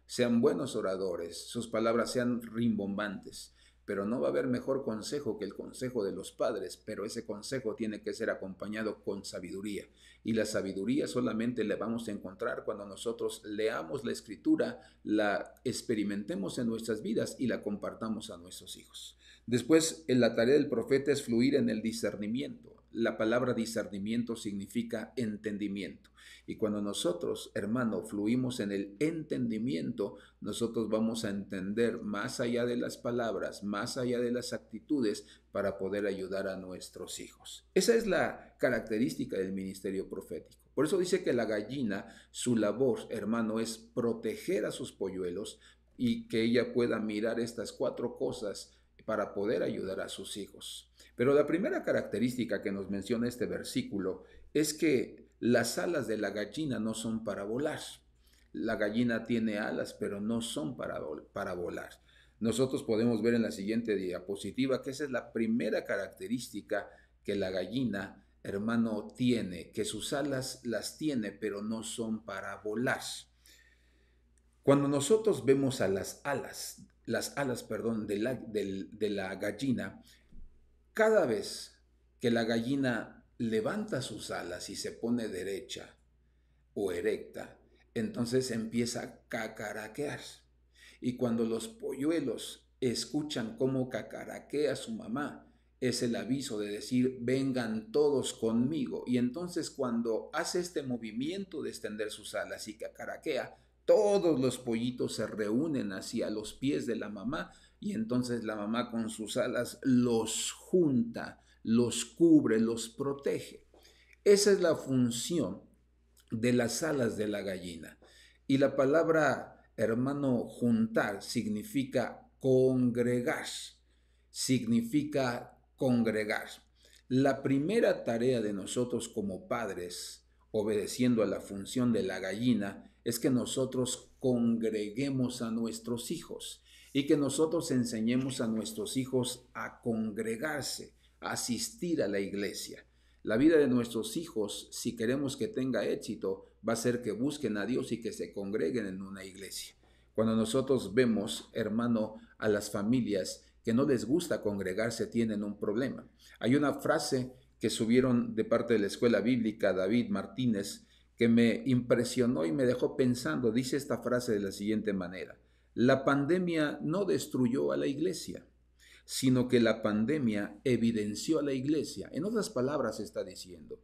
Sean buenos oradores, sus palabras sean rimbombantes, pero no va a haber mejor consejo que el consejo de los padres, pero ese consejo tiene que ser acompañado con sabiduría. Y la sabiduría solamente la vamos a encontrar cuando nosotros leamos la Escritura, la experimentemos en nuestras vidas y la compartamos a nuestros hijos. Después, la tarea del profeta es fluir en el discernimiento. la palabra discernimiento significa entendimiento. Y cuando nosotros, hermano, fluimos en el entendimiento, nosotros vamos a entender más allá de las palabras, más allá de las actitudes, para poder ayudar a nuestros hijos. Esa es la característica del ministerio profético. Por eso dice que la gallina, su labor, hermano, es proteger a sus polluelos y que ella pueda mirar estas 4 cosas para poder ayudar a sus hijos. Pero la primera característica que nos menciona este versículo es que las alas de la gallina no son para volar. La gallina tiene alas, pero no son para volar. Nosotros podemos ver en la siguiente diapositiva que esa es la primera característica que la gallina, hermano, tiene, que sus alas las tiene, pero no son para volar. Cuando nosotros vemos a las alas, perdón, de la gallina, cada vez que la gallina levanta sus alas y se pone derecha o erecta, entonces empieza a cacaraquear. Y cuando los polluelos escuchan cómo cacaraquea su mamá, es el aviso de decir, vengan todos conmigo. Y entonces cuando hace este movimiento de extender sus alas y cacaraquea, todos los pollitos se reúnen hacia los pies de la mamá y entonces la mamá con sus alas los junta, los cubre, los protege. Esa es la función de las alas de la gallina. Y la palabra, hermano, juntar significa congregar. Significa congregar. La primera tarea de nosotros como padres, obedeciendo a la función de la gallina, es que nosotros congreguemos a nuestros hijos y que nosotros enseñemos a nuestros hijos a congregarse, a asistir a la iglesia. La vida de nuestros hijos, si queremos que tenga éxito, va a ser que busquen a Dios y que se congreguen en una iglesia. Cuando nosotros vemos, hermano, a las familias que no les gusta congregarse, tienen un problema. Hay una frase que subieron de parte de la escuela bíblica David Martínez que me impresionó y me dejó pensando. Dice esta frase de la siguiente manera: la pandemia no destruyó a la iglesia, sino que la pandemia evidenció a la iglesia. En otras palabras, está diciendo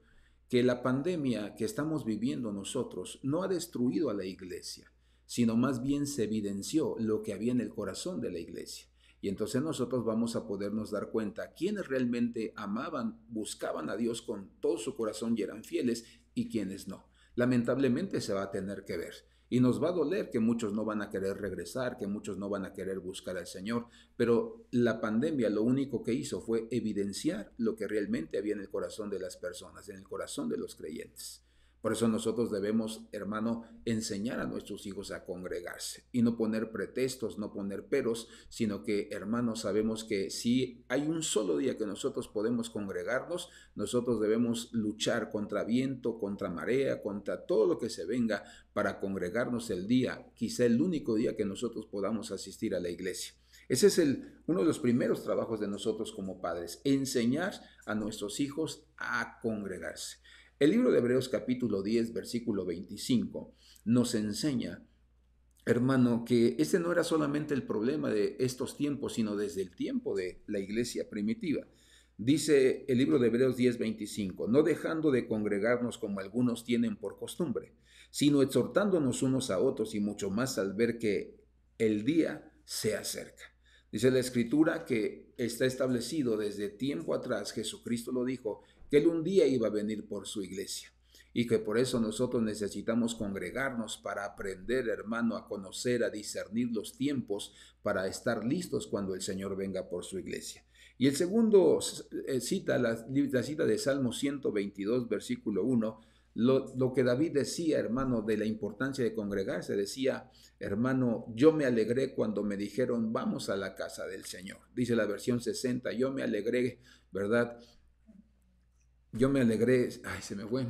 que la pandemia que estamos viviendo nosotros no ha destruido a la iglesia, sino más bien se evidenció lo que había en el corazón de la iglesia. Y entonces nosotros vamos a podernos dar cuenta quiénes realmente amaban, buscaban a Dios con todo su corazón y eran fieles, y quiénes no. Lamentablemente se va a tener que ver. Y nos va a doler que muchos no van a querer regresar, que muchos no van a querer buscar al Señor. Pero la pandemia lo único que hizo fue evidenciar lo que realmente había en el corazón de las personas, en el corazón de los creyentes. Por eso nosotros debemos, hermano, enseñar a nuestros hijos a congregarse y no poner pretextos, no poner peros, sino que, hermano, sabemos que si hay un solo día que nosotros podemos congregarnos, nosotros debemos luchar contra viento, contra marea, contra todo lo que se venga para congregarnos el día, quizá el único día que nosotros podamos asistir a la iglesia. Ese es uno de los primeros trabajos de nosotros como padres, enseñar a nuestros hijos a congregarse. El libro de Hebreos capítulo 10, versículo 25, nos enseña, hermano, que ese no era solamente el problema de estos tiempos, sino desde el tiempo de la iglesia primitiva. Dice el libro de Hebreos 10, 25, no dejando de congregarnos como algunos tienen por costumbre, sino exhortándonos unos a otros y mucho más al ver que el día se acerca. Dice la Escritura que está establecido desde tiempo atrás, Jesucristo lo dijo, que Él un día iba a venir por su iglesia y que por eso nosotros necesitamos congregarnos para aprender, hermano, a conocer, a discernir los tiempos para estar listos cuando el Señor venga por su iglesia. Y el segundo cita, la cita de Salmo 122, versículo 1, lo que David decía, hermano, de la importancia de congregarse. Decía, hermano, yo me alegré cuando me dijeron, vamos a la casa del Señor. Dice la versión 60, yo me alegré, ¿verdad? Yo me alegré, se me fue.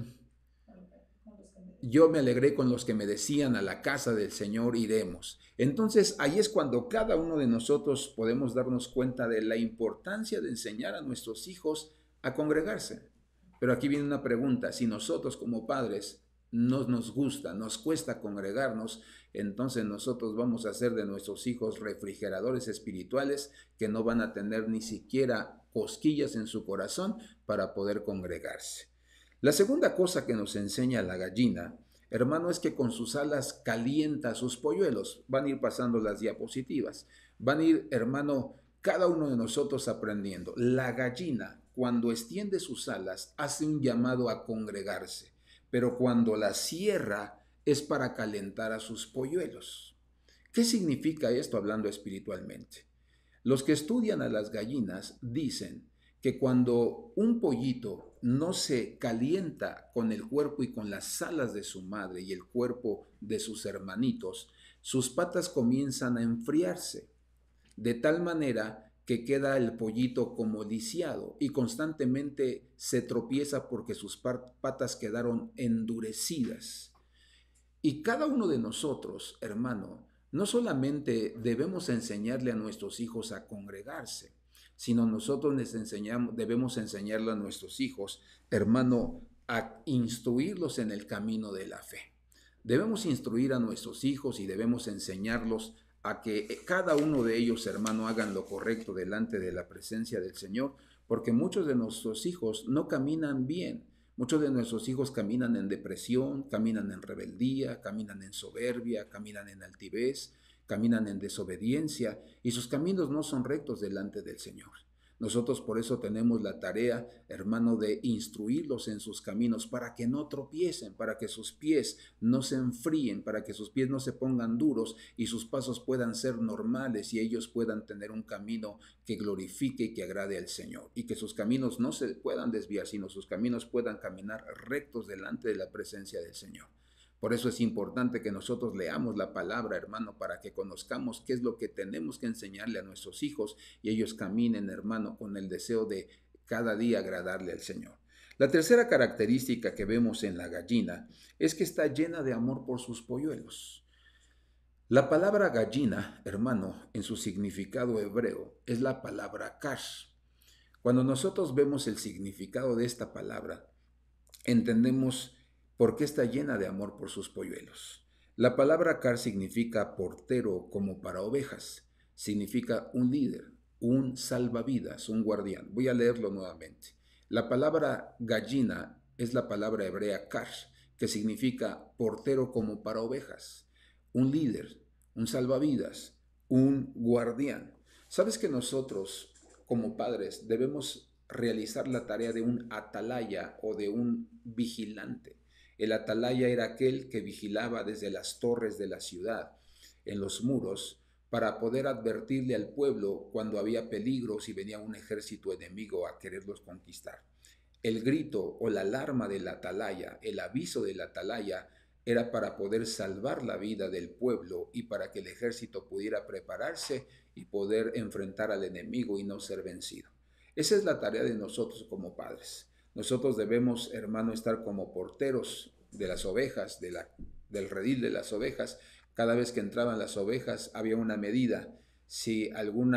Yo me alegré con los que me decían, a la casa del Señor iremos. Entonces, ahí es cuando cada uno de nosotros podemos darnos cuenta de la importancia de enseñar a nuestros hijos a congregarse. Pero aquí viene una pregunta: si nosotros como padres no nos gusta, nos cuesta congregarnos, entonces nosotros vamos a hacer de nuestros hijos refrigeradores espirituales que no van a tener ni siquiera cosquillas en su corazón para poder congregarse. La segunda cosa que nos enseña la gallina, hermano, es que con sus alas calienta a sus polluelos. Van a ir pasando las diapositivas. Van a ir, hermano, cada uno de nosotros aprendiendo. La gallina, cuando extiende sus alas, hace un llamado a congregarse, pero cuando la cierra es para calentar a sus polluelos. ¿Qué significa esto hablando espiritualmente? Los que estudian a las gallinas dicen que cuando un pollito no se calienta con el cuerpo y con las alas de su madre y el cuerpo de sus hermanitos, sus patas comienzan a enfriarse, de tal manera que queda el pollito como lisiado y constantemente se tropieza porque sus patas quedaron endurecidas. Y cada uno de nosotros, hermano, no solamente debemos enseñarle a nuestros hijos a congregarse, sino nosotros debemos enseñarle a nuestros hijos, hermano, a instruirlos en el camino de la fe. Debemos instruir a nuestros hijos y debemos enseñarlos a que cada uno de ellos, hermano, hagan lo correcto delante de la presencia del Señor, porque muchos de nuestros hijos no caminan bien. Muchos de nuestros hijos caminan en depresión, caminan en rebeldía, caminan en soberbia, caminan en altivez, caminan en desobediencia y sus caminos no son rectos delante del Señor. Nosotros por eso tenemos la tarea, hermano, de instruirlos en sus caminos para que no tropiecen, para que sus pies no se enfríen, para que sus pies no se pongan duros y sus pasos puedan ser normales y ellos puedan tener un camino que glorifique y que agrade al Señor. Y que sus caminos no se puedan desviar, sino sus caminos puedan caminar rectos delante de la presencia del Señor. Por eso es importante que nosotros leamos la palabra, hermano, para que conozcamos qué es lo que tenemos que enseñarle a nuestros hijos y ellos caminen, hermano, con el deseo de cada día agradarle al Señor. La tercera característica que vemos en la gallina es que está llena de amor por sus polluelos. La palabra gallina, hermano, en su significado hebreo, es la palabra kash. Cuando nosotros vemos el significado de esta palabra, entendemos porque está llena de amor por sus polluelos. La palabra car significa portero como para ovejas, significa un líder, un salvavidas, un guardián. Voy a leerlo nuevamente. La palabra gallina es la palabra hebrea car, que significa portero como para ovejas, un líder, un salvavidas, un guardián. ¿Sabes que nosotros como padres debemos realizar la tarea de un atalaya o de un vigilante? El atalaya era aquel que vigilaba desde las torres de la ciudad, en los muros, para poder advertirle al pueblo cuando había peligros y venía un ejército enemigo a quererlos conquistar. El grito o la alarma del atalaya, el aviso del atalaya, era para poder salvar la vida del pueblo y para que el ejército pudiera prepararse y poder enfrentar al enemigo y no ser vencido. Esa es la tarea de nosotros como padres. Nosotros debemos, hermano, estar como porteros de las ovejas, del redil de las ovejas. Cada vez que entraban las ovejas había una medida. Si algún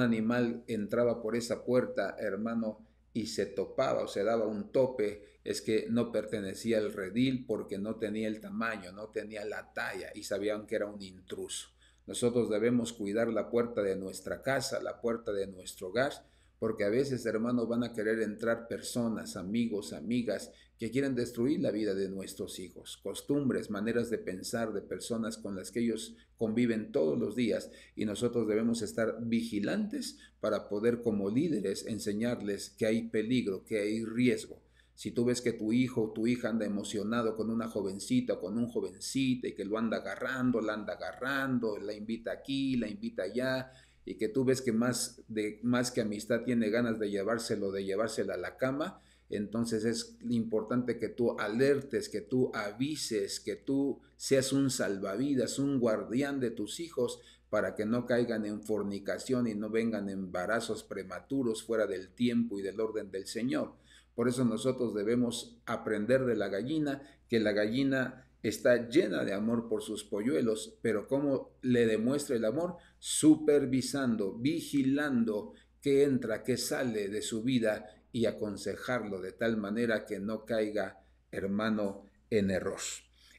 animal entraba por esa puerta, hermano, y se topaba o se daba un tope, es que no pertenecía al redil porque no tenía el tamaño, no tenía la talla y sabían que era un intruso. Nosotros debemos cuidar la puerta de nuestra casa, la puerta de nuestro hogar, porque a veces, hermanos, van a querer entrar personas, amigos, amigas, que quieren destruir la vida de nuestros hijos, costumbres, maneras de pensar de personas con las que ellos conviven todos los días y nosotros debemos estar vigilantes para poder como líderes enseñarles que hay peligro, que hay riesgo. Si tú ves que tu hijo o tu hija anda emocionado con una jovencita o con un jovencito y que lo anda agarrando, la invita aquí, la invita allá, y que tú ves que más que amistad tiene ganas de llevársela a la cama, entonces es importante que tú alertes, que tú avises, que tú seas un salvavidas, un guardián de tus hijos para que no caigan en fornicación y no vengan embarazos prematuros fuera del tiempo y del orden del Señor. Por eso nosotros debemos aprender de la gallina, que la gallina está llena de amor por sus polluelos, pero ¿cómo le demuestra el amor? Supervisando, vigilando qué entra, qué sale de su vida y aconsejarlo de tal manera que no caiga, hermano, en error.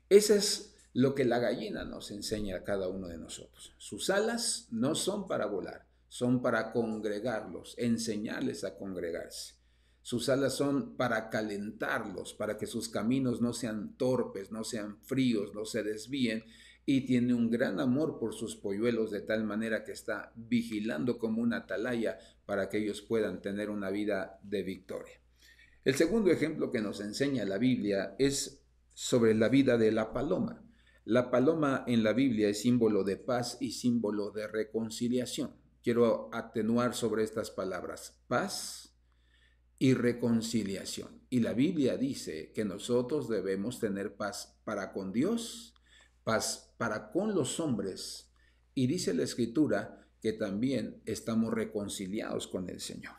Eso es lo que la gallina nos enseña a cada uno de nosotros. Sus alas no son para volar, son para congregarlos, enseñarles a congregarse. Sus alas son para calentarlos, para que sus caminos no sean torpes, no sean fríos, no se desvíen. Y tiene un gran amor por sus polluelos, de tal manera que está vigilando como una atalaya para que ellos puedan tener una vida de victoria. El segundo ejemplo que nos enseña la Biblia es sobre la vida de la paloma. La paloma en la Biblia es símbolo de paz y símbolo de reconciliación. Quiero atenuar sobre estas palabras: paz y reconciliación. Y la Biblia dice que nosotros debemos tener paz para con Dios, paz para con los hombres, y dice la Escritura que también estamos reconciliados con el Señor.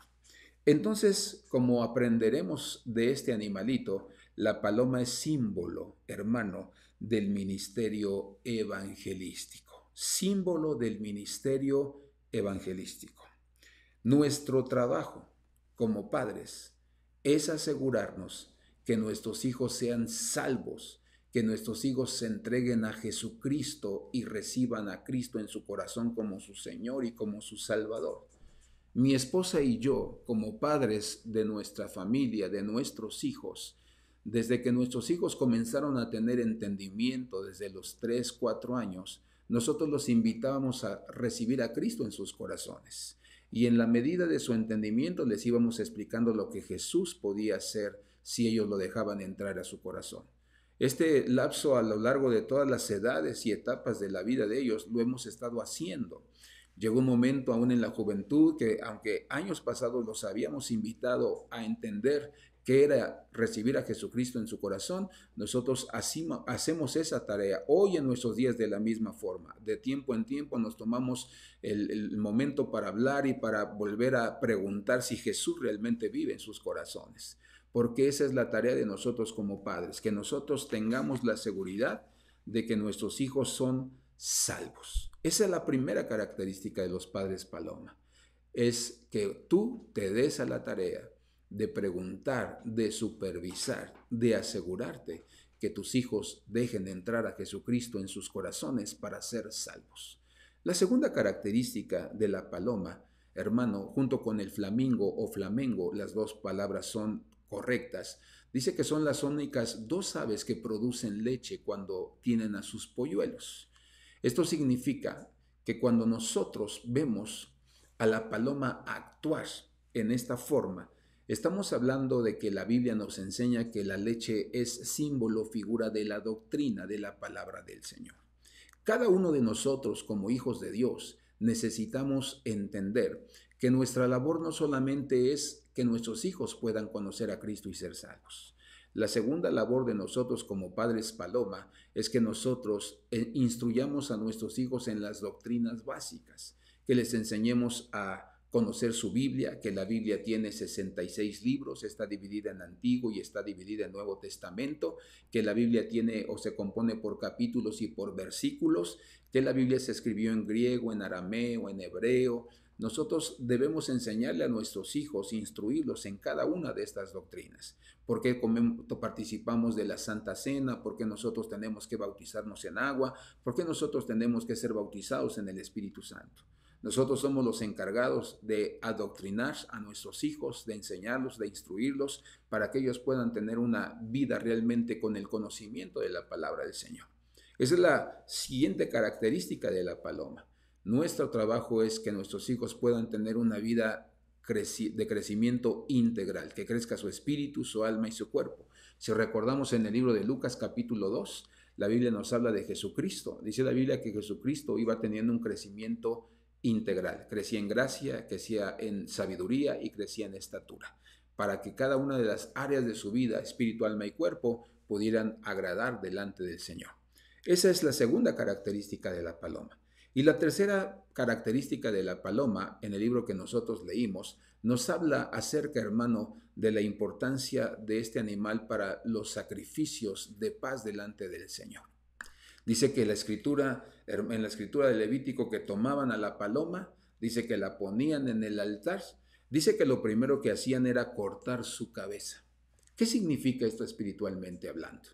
Entonces, como aprenderemos de este animalito, la paloma es símbolo, hermano, del ministerio evangelístico. Símbolo del ministerio evangelístico. Nuestro trabajo como padres es asegurarnos que nuestros hijos sean salvos, que nuestros hijos se entreguen a Jesucristo y reciban a Cristo en su corazón como su Señor y como su Salvador. Mi esposa y yo, como padres de nuestra familia, de nuestros hijos, desde que nuestros hijos comenzaron a tener entendimiento desde los 3, 4 años, nosotros los invitábamos a recibir a Cristo en sus corazones. Y en la medida de su entendimiento les íbamos explicando lo que Jesús podía hacer si ellos lo dejaban entrar a su corazón. Este lapso a lo largo de todas las edades y etapas de la vida de ellos lo hemos estado haciendo. Llegó un momento aún en la juventud que, aunque años pasados los habíamos invitado a entender qué era recibir a Jesucristo en su corazón, nosotros hacemos esa tarea hoy en nuestros días de la misma forma. De tiempo en tiempo nos tomamos el momento para hablar y para volver a preguntar si Jesús realmente vive en sus corazones. Porque esa es la tarea de nosotros como padres, que nosotros tengamos la seguridad de que nuestros hijos son salvos. Esa es la primera característica de los padres paloma. Es que tú te des a la tarea de preguntar, de supervisar, de asegurarte que tus hijos dejen de entrar a Jesucristo en sus corazones para ser salvos. La segunda característica de la paloma, hermano, junto con el flamingo o flamengo, las dos palabras son correctas, dice que son las únicas dos aves que producen leche cuando tienen a sus polluelos. Esto significa que cuando nosotros vemos a la paloma actuar en esta forma, estamos hablando de que la Biblia nos enseña que la leche es símbolo, figura de la doctrina de la palabra del Señor. Cada uno de nosotros como hijos de Dios necesitamos entender que nuestra labor no solamente es que nuestros hijos puedan conocer a Cristo y ser salvos. La segunda labor de nosotros como padres paloma es que nosotros instruyamos a nuestros hijos en las doctrinas básicas, que les enseñemos a conocer su Biblia, que la Biblia tiene 66 libros, está dividida en Antiguo y está dividida en Nuevo Testamento, que la Biblia tiene o se compone por capítulos y por versículos, que la Biblia se escribió en griego, en arameo, en hebreo. Nosotros debemos enseñarle a nuestros hijos, instruirlos en cada una de estas doctrinas. ¿Por qué participamos de la Santa Cena? ¿Por qué nosotros tenemos que bautizarnos en agua? ¿Por qué nosotros tenemos que ser bautizados en el Espíritu Santo? Nosotros somos los encargados de adoctrinar a nuestros hijos, de enseñarlos, de instruirlos, para que ellos puedan tener una vida realmente con el conocimiento de la palabra del Señor. Esa es la siguiente característica de la paloma. Nuestro trabajo es que nuestros hijos puedan tener una vida de crecimiento integral, que crezca su espíritu, su alma y su cuerpo. Si recordamos en el libro de Lucas capítulo 2, la Biblia nos habla de Jesucristo. Dice la Biblia que Jesucristo iba teniendo un crecimiento integral. Crecía en gracia, crecía en sabiduría y crecía en estatura, para que cada una de las áreas de su vida, espíritu, alma y cuerpo, pudieran agradar delante del Señor. Esa es la segunda característica de la paloma. Y la tercera característica de la paloma, en el libro que nosotros leímos, nos habla acerca, hermano, de la importancia de este animal para los sacrificios de paz delante del Señor. Dice que en la escritura de Levítico, que tomaban a la paloma, dice que la ponían en el altar, dice que lo primero que hacían era cortar su cabeza. ¿Qué significa esto espiritualmente hablando?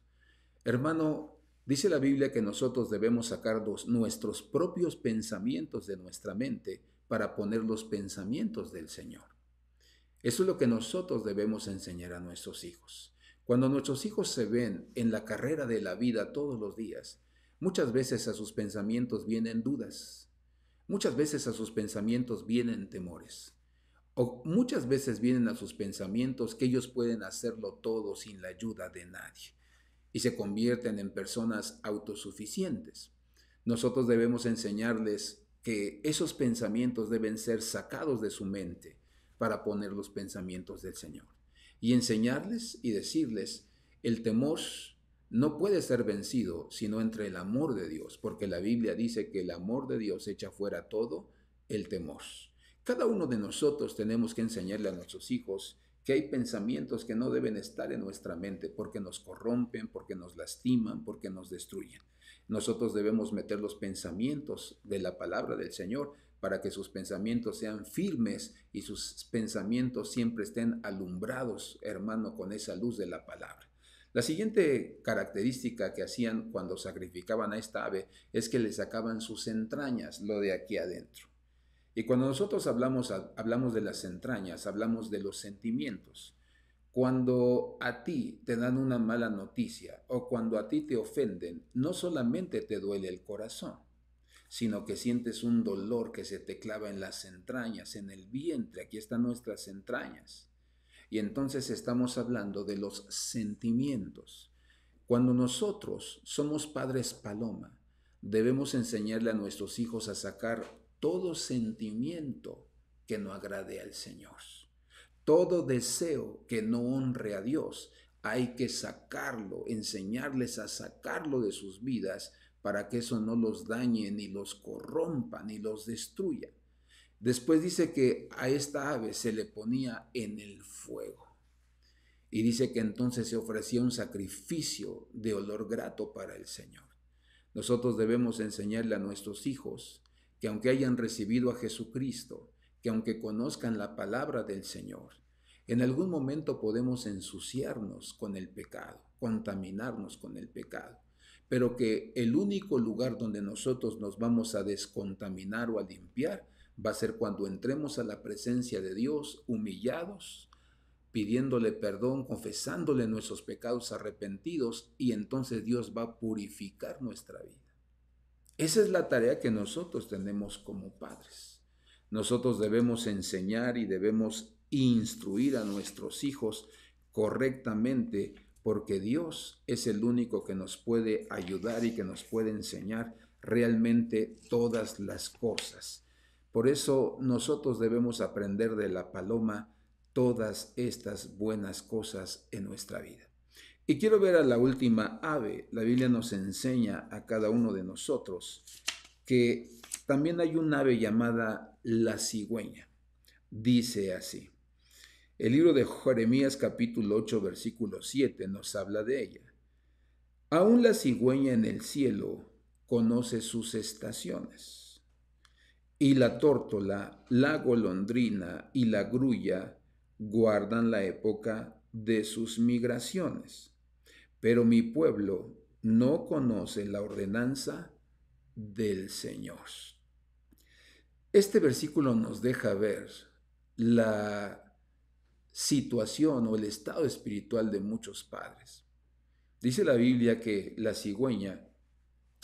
Hermano, dice la Biblia que nosotros debemos sacar nuestros propios pensamientos de nuestra mente para poner los pensamientos del Señor. Eso es lo que nosotros debemos enseñar a nuestros hijos. Cuando nuestros hijos se ven en la carrera de la vida todos los días, muchas veces a sus pensamientos vienen dudas, muchas veces a sus pensamientos vienen temores, o muchas veces vienen a sus pensamientos que ellos pueden hacerlo todo sin la ayuda de nadie y se convierten en personas autosuficientes. Nosotros debemos enseñarles que esos pensamientos deben ser sacados de su mente para poner los pensamientos del Señor. Y enseñarles y decirles, el temor no puede ser vencido sino entre el amor de Dios, porque la Biblia dice que el amor de Dios echa fuera todo el temor. Cada uno de nosotros tenemos que enseñarle a nuestros hijos que hay pensamientos que no deben estar en nuestra mente porque nos corrompen, porque nos lastiman, porque nos destruyen. Nosotros debemos meter los pensamientos de la palabra del Señor para que sus pensamientos sean firmes y sus pensamientos siempre estén alumbrados, hermano, con esa luz de la palabra. La siguiente característica que hacían cuando sacrificaban a esta ave es que le sacaban sus entrañas, lo de aquí adentro. Y cuando nosotros hablamos de las entrañas, hablamos de los sentimientos. Cuando a ti te dan una mala noticia o cuando a ti te ofenden, no solamente te duele el corazón, sino que sientes un dolor que se te clava en las entrañas, en el vientre. Aquí están nuestras entrañas. Y entonces estamos hablando de los sentimientos. Cuando nosotros somos padres paloma, debemos enseñarle a nuestros hijos a sacar todo sentimiento que no agrade al Señor. Todo deseo que no honre a Dios, hay que sacarlo, enseñarles a sacarlo de sus vidas para que eso no los dañe, ni los corrompa, ni los destruya. Después dice que a esta ave se le ponía en el fuego. Y dice que entonces se ofrecía un sacrificio de olor grato para el Señor. Nosotros debemos enseñarle a nuestros hijos que aunque hayan recibido a Jesucristo, que aunque conozcan la palabra del Señor, en algún momento podemos ensuciarnos con el pecado, contaminarnos con el pecado, pero que el único lugar donde nosotros nos vamos a descontaminar o a limpiar va a ser cuando entremos a la presencia de Dios humillados, pidiéndole perdón, confesándole nuestros pecados arrepentidos, y entonces Dios va a purificar nuestra vida. Esa es la tarea que nosotros tenemos como padres. Nosotros debemos enseñar y debemos instruir a nuestros hijos correctamente, porque Dios es el único que nos puede ayudar y que nos puede enseñar realmente todas las cosas. Por eso nosotros debemos aprender de la paloma todas estas buenas cosas en nuestra vida. Y quiero ver a la última ave. La Biblia nos enseña a cada uno de nosotros que también hay un ave llamada la cigüeña. Dice así. El libro de Jeremías capítulo 8 versículo 7 nos habla de ella. Aún la cigüeña en el cielo conoce sus estaciones, y la tórtola, la golondrina y la grulla guardan la época de sus migraciones. Pero mi pueblo no conoce la ordenanza del Señor. Este versículo nos deja ver la situación o el estado espiritual de muchos padres. Dice la Biblia que la cigüeña,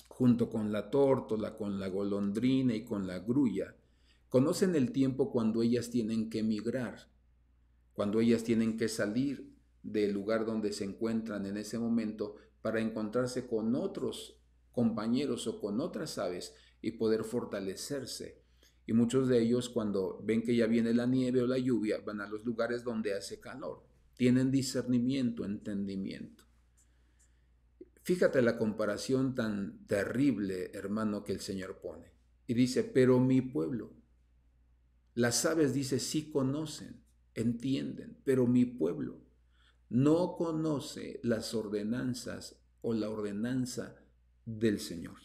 junto con la tórtola, con la golondrina y con la grulla, conocen el tiempo cuando ellas tienen que migrar, cuando ellas tienen que salir del lugar donde se encuentran en ese momento para encontrarse con otros compañeros o con otras aves y poder fortalecerse. Y muchos de ellos, cuando ven que ya viene la nieve o la lluvia, van a los lugares donde hace calor. Tienen discernimiento, entendimiento. Fíjate la comparación tan terrible, hermano, que el Señor pone. Y dice, pero mi pueblo, las aves, dice, sí conocen, entienden, pero mi pueblo no conoce las ordenanzas o la ordenanza del Señor.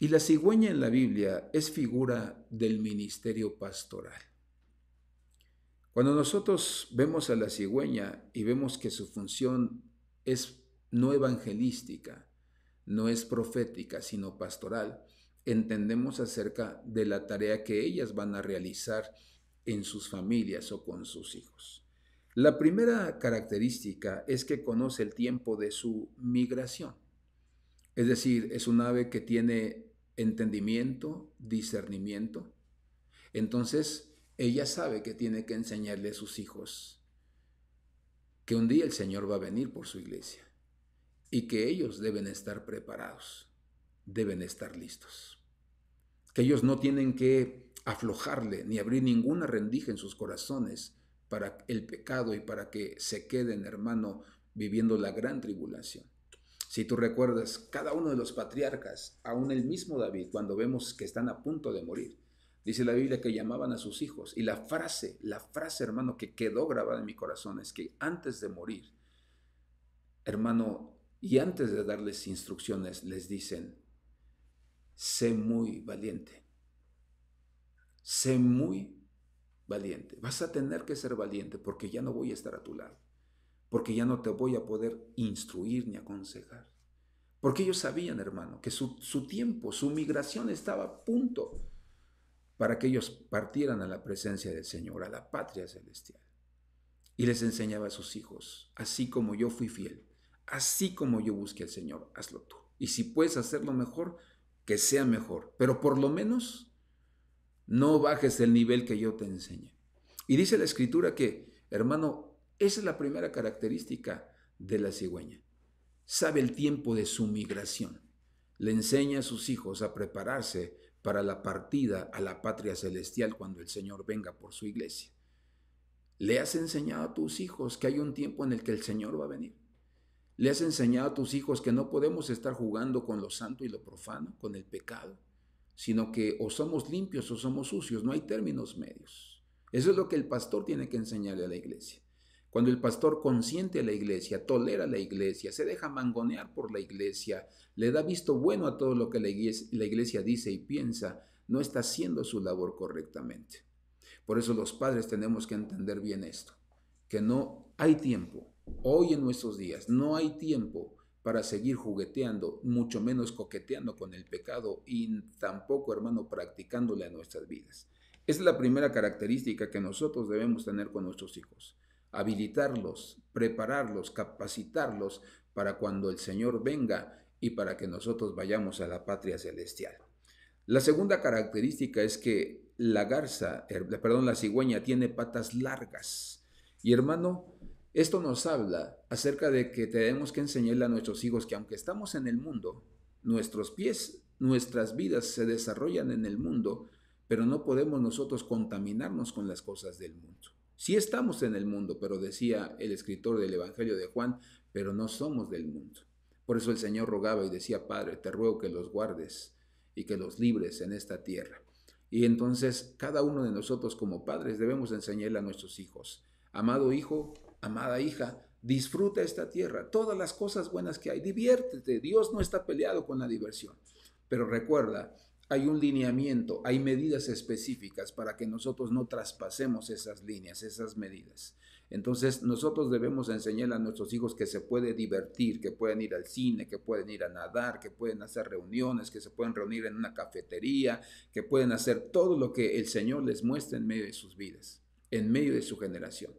Y la cigüeña en la Biblia es figura del ministerio pastoral. Cuando nosotros vemos a la cigüeña y vemos que su función es no evangelística, no es profética, sino pastoral, entendemos acerca de la tarea que ellas van a realizar en sus familias o con sus hijos. La primera característica es que conoce el tiempo de su migración. Es decir, es un ave que tiene entendimiento, discernimiento. Entonces, ella sabe que tiene que enseñarle a sus hijos que un día el Señor va a venir por su iglesia y que ellos deben estar preparados, deben estar listos. Que ellos no tienen que aflojarle ni abrir ninguna rendija en sus corazones para el pecado y para que se queden, hermano, viviendo la gran tribulación. Si tú recuerdas, cada uno de los patriarcas, aún el mismo David, cuando vemos que están a punto de morir, dice la Biblia que llamaban a sus hijos. Y la frase, hermano, que quedó grabada en mi corazón es que antes de morir, hermano, y antes de darles instrucciones, les dicen, sé muy valiente. Sé muy valiente. Vas a tener que ser valiente porque ya no voy a estar a tu lado. Porque ya no te voy a poder instruir ni aconsejar. Porque ellos sabían, hermano, que su tiempo, su migración estaba a punto para que ellos partieran a la presencia del Señor, a la patria celestial. Y les enseñaba a sus hijos, así como yo fui fiel, así como yo busqué al Señor, hazlo tú. Y si puedes hacerlo mejor, que sea mejor. Pero por lo menos no bajes el nivel que yo te enseñe. Y dice la Escritura que, hermano, esa es la primera característica de la cigüeña. Sabe el tiempo de su migración. Le enseña a sus hijos a prepararse para la partida a la patria celestial cuando el Señor venga por su iglesia. ¿Le has enseñado a tus hijos que hay un tiempo en el que el Señor va a venir? ¿Le has enseñado a tus hijos que no podemos estar jugando con lo santo y lo profano, con el pecado, sino que o somos limpios o somos sucios, no hay términos medios? Eso es lo que el pastor tiene que enseñarle a la iglesia. Cuando el pastor consiente a la iglesia, tolera a la iglesia, se deja mangonear por la iglesia, le da visto bueno a todo lo que la iglesia dice y piensa, no está haciendo su labor correctamente. Por eso los padres tenemos que entender bien esto, que no hay tiempo, hoy en nuestros días, no hay tiempo para seguir jugueteando, mucho menos coqueteando con el pecado y tampoco, hermano, practicándole a nuestras vidas. Esa es la primera característica que nosotros debemos tener con nuestros hijos. Habilitarlos, prepararlos, capacitarlos para cuando el Señor venga y para que nosotros vayamos a la patria celestial. La segunda característica es que la cigüeña tiene patas largas. Y hermano, esto nos habla acerca de que tenemos que enseñarle a nuestros hijos que aunque estamos en el mundo, nuestros pies, nuestras vidas se desarrollan en el mundo, pero no podemos nosotros contaminarnos con las cosas del mundo. Sí estamos en el mundo, pero decía el escritor del Evangelio de Juan, pero no somos del mundo. Por eso el Señor rogaba y decía, Padre, te ruego que los guardes y que los libres en esta tierra. Y entonces cada uno de nosotros como padres debemos enseñarle a nuestros hijos, amado hijo, amada hija, disfruta esta tierra, todas las cosas buenas que hay, diviértete, Dios no está peleado con la diversión, pero recuerda, hay un lineamiento, hay medidas específicas para que nosotros no traspasemos esas líneas, esas medidas. Entonces nosotros debemos enseñar a nuestros hijos que se puede divertir, que pueden ir al cine, que pueden ir a nadar, que pueden hacer reuniones, que se pueden reunir en una cafetería, que pueden hacer todo lo que el Señor les muestra en medio de sus vidas, en medio de su generación,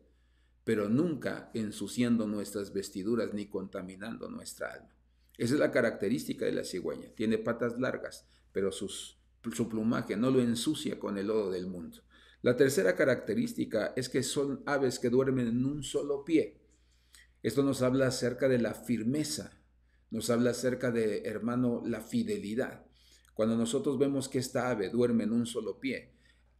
pero nunca ensuciando nuestras vestiduras ni contaminando nuestra alma. Esa es la característica de la cigüeña. Tiene patas largas, pero su plumaje no lo ensucia con el lodo del mundo. La tercera característica es que son aves que duermen en un solo pie. Esto nos habla acerca de la firmeza, nos habla acerca de, hermano, la fidelidad. Cuando nosotros vemos que esta ave duerme en un solo pie,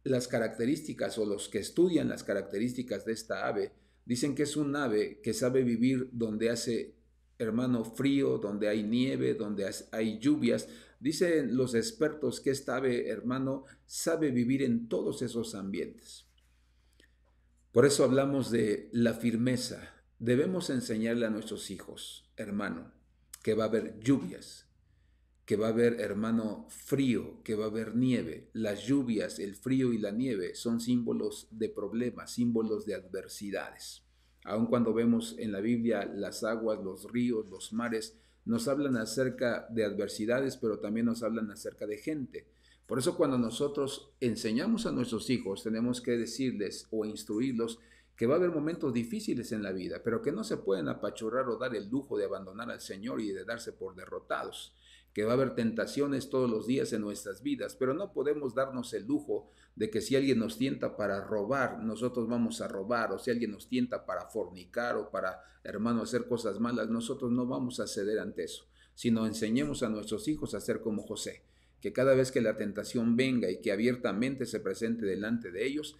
las características o los que estudian las características de esta ave dicen que es un ave que sabe vivir donde hace, hermano, frío, donde hay nieve, donde hay lluvias. Dicen los expertos que esta ave, hermano, sabe vivir en todos esos ambientes. Por eso hablamos de la firmeza. Debemos enseñarle a nuestros hijos, hermano, que va a haber lluvias, que va a haber, hermano, frío, que va a haber nieve. Las lluvias, el frío y la nieve son símbolos de problemas, símbolos de adversidades. Aun cuando vemos en la Biblia las aguas, los ríos, los mares, nos hablan acerca de adversidades, pero también nos hablan acerca de gente. Por eso cuando nosotros enseñamos a nuestros hijos, tenemos que decirles o instruirlos que va a haber momentos difíciles en la vida, pero que no se pueden apachurrar o dar el lujo de abandonar al Señor y de darse por derrotados, que va a haber tentaciones todos los días en nuestras vidas, pero no podemos darnos el lujo de que si alguien nos tienta para robar, nosotros vamos a robar, o si alguien nos tienta para fornicar o para, hermano, hacer cosas malas, nosotros no vamos a ceder ante eso, sino enseñemos a nuestros hijos a ser como José, que cada vez que la tentación venga y que abiertamente se presente delante de ellos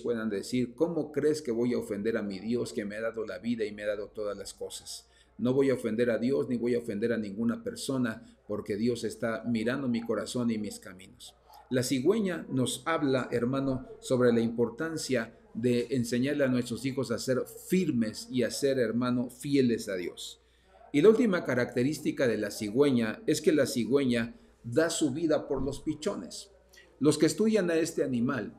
puedan decir, ¿cómo crees que voy a ofender a mi Dios que me ha dado la vida y me ha dado todas las cosas? No voy a ofender a Dios ni voy a ofender a ninguna persona porque Dios está mirando mi corazón y mis caminos. La cigüeña nos habla, hermano, sobre la importancia de enseñarle a nuestros hijos a ser firmes y a ser, hermano, fieles a Dios. Y la última característica de la cigüeña es que la cigüeña da su vida por los pichones. Los que estudian a este animal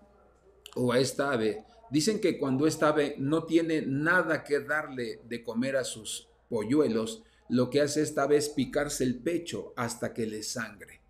o a esta ave dicen que cuando esta ave no tiene nada que darle de comer a sus polluelos, lo que hace esta ave es picarse el pecho hasta que le sangre.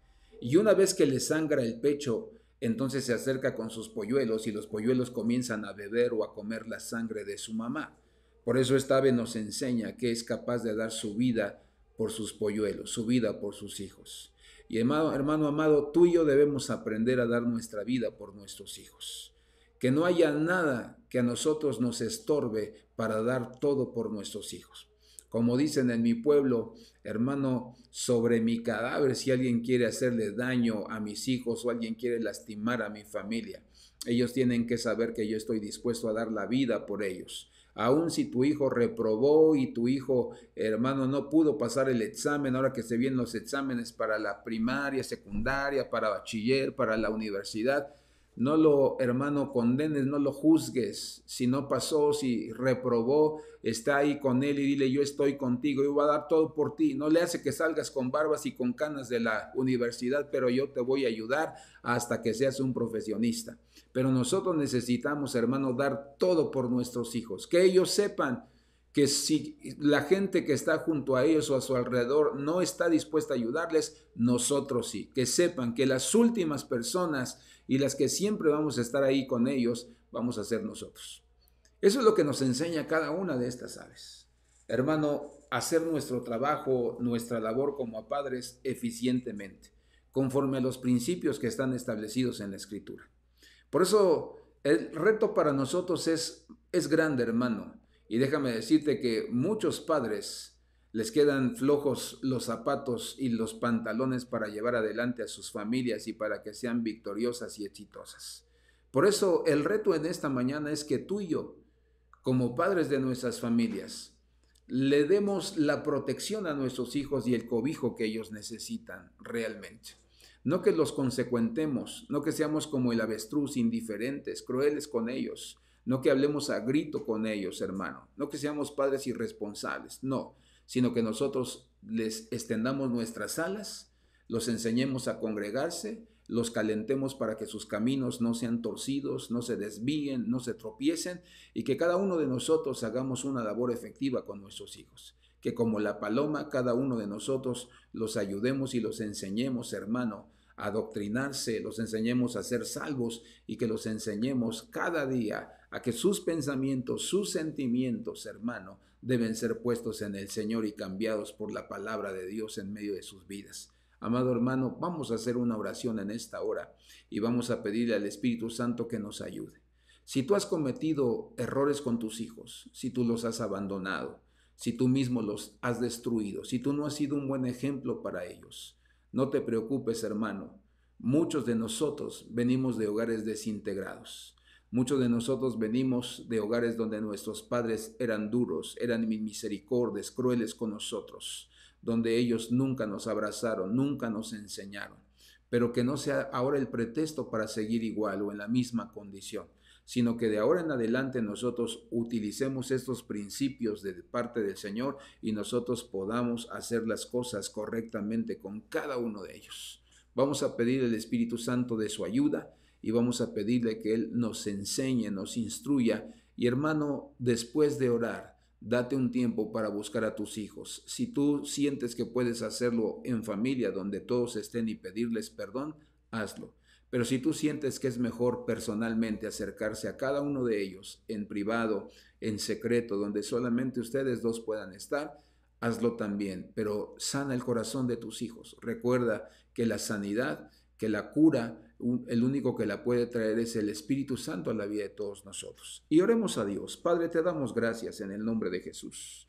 Y una vez que le sangra el pecho, entonces se acerca con sus polluelos y los polluelos comienzan a beber o a comer la sangre de su mamá. Por eso esta ave nos enseña que es capaz de dar su vida por sus polluelos, su vida por sus hijos. Y hermano amado, tú y yo debemos aprender a dar nuestra vida por nuestros hijos. Que no haya nada que a nosotros nos estorbe para dar todo por nuestros hijos. Como dicen en mi pueblo, hermano, sobre mi cadáver, si alguien quiere hacerle daño a mis hijos o alguien quiere lastimar a mi familia, ellos tienen que saber que yo estoy dispuesto a dar la vida por ellos. Aun si tu hijo reprobó y tu hijo, hermano, no pudo pasar el examen, ahora que se vienen los exámenes para la primaria, secundaria, para bachiller, para la universidad, no lo, hermano, condenes, no lo juzgues. Si no pasó, si reprobó, está ahí con él y dile, yo estoy contigo, yo voy a dar todo por ti. No le hace que salgas con barbas y con canas de la universidad, pero yo te voy a ayudar hasta que seas un profesionista. Pero nosotros necesitamos, hermano, dar todo por nuestros hijos. Que ellos sepan que si la gente que está junto a ellos o a su alrededor no está dispuesta a ayudarles, nosotros sí. Que sepan que las últimas personas y las que siempre vamos a estar ahí con ellos, vamos a ser nosotros. Eso es lo que nos enseña cada una de estas aves. Hermano, hacer nuestro trabajo, nuestra labor como padres eficientemente, conforme a los principios que están establecidos en la Escritura. Por eso el reto para nosotros es grande, hermano. Y déjame decirte que muchos padres les quedan flojos los zapatos y los pantalones para llevar adelante a sus familias y para que sean victoriosas y exitosas. Por eso el reto en esta mañana es que tú y yo, como padres de nuestras familias, le demos la protección a nuestros hijos y el cobijo que ellos necesitan realmente. No que los consecuentemos, no que seamos como el avestruz, indiferentes, crueles con ellos, no que hablemos a grito con ellos, hermano, no que seamos padres irresponsables, no, sino que nosotros les extendamos nuestras alas, los enseñemos a congregarse, los calentemos para que sus caminos no sean torcidos, no se desvíen, no se tropiecen y que cada uno de nosotros hagamos una labor efectiva con nuestros hijos. Que como la paloma, cada uno de nosotros los ayudemos y los enseñemos, hermano, a adoctrinarse, los enseñemos a ser salvos y que los enseñemos cada día a que sus pensamientos, sus sentimientos, hermano, deben ser puestos en el Señor y cambiados por la palabra de Dios en medio de sus vidas. Amado hermano, vamos a hacer una oración en esta hora y vamos a pedirle al Espíritu Santo que nos ayude. Si tú has cometido errores con tus hijos, si tú los has abandonado, si tú mismo los has destruido, si tú no has sido un buen ejemplo para ellos, no te preocupes, hermano. Muchos de nosotros venimos de hogares desintegrados. Muchos de nosotros venimos de hogares donde nuestros padres eran duros, eran misericordios, crueles con nosotros, donde ellos nunca nos abrazaron, nunca nos enseñaron. Pero que no sea ahora el pretexto para seguir igual o en la misma condición, sino que de ahora en adelante nosotros utilicemos estos principios de parte del Señor y nosotros podamos hacer las cosas correctamente con cada uno de ellos. Vamos a pedirle al Espíritu Santo de su ayuda y vamos a pedirle que Él nos enseñe, nos instruya Y hermano, después de orar, date un tiempo para buscar a tus hijos. Si tú sientes que puedes hacerlo en familia, donde todos estén y pedirles perdón, hazlo. Pero si tú sientes que es mejor personalmente acercarse a cada uno de ellos en privado, en secreto, donde solamente ustedes dos puedan estar, hazlo también. Pero sana el corazón de tus hijos. Recuerda que la sanidad, que la cura, el único que la puede traer es el Espíritu Santo a la vida de todos nosotros. Y oremos a Dios. Padre, te damos gracias en el nombre de Jesús,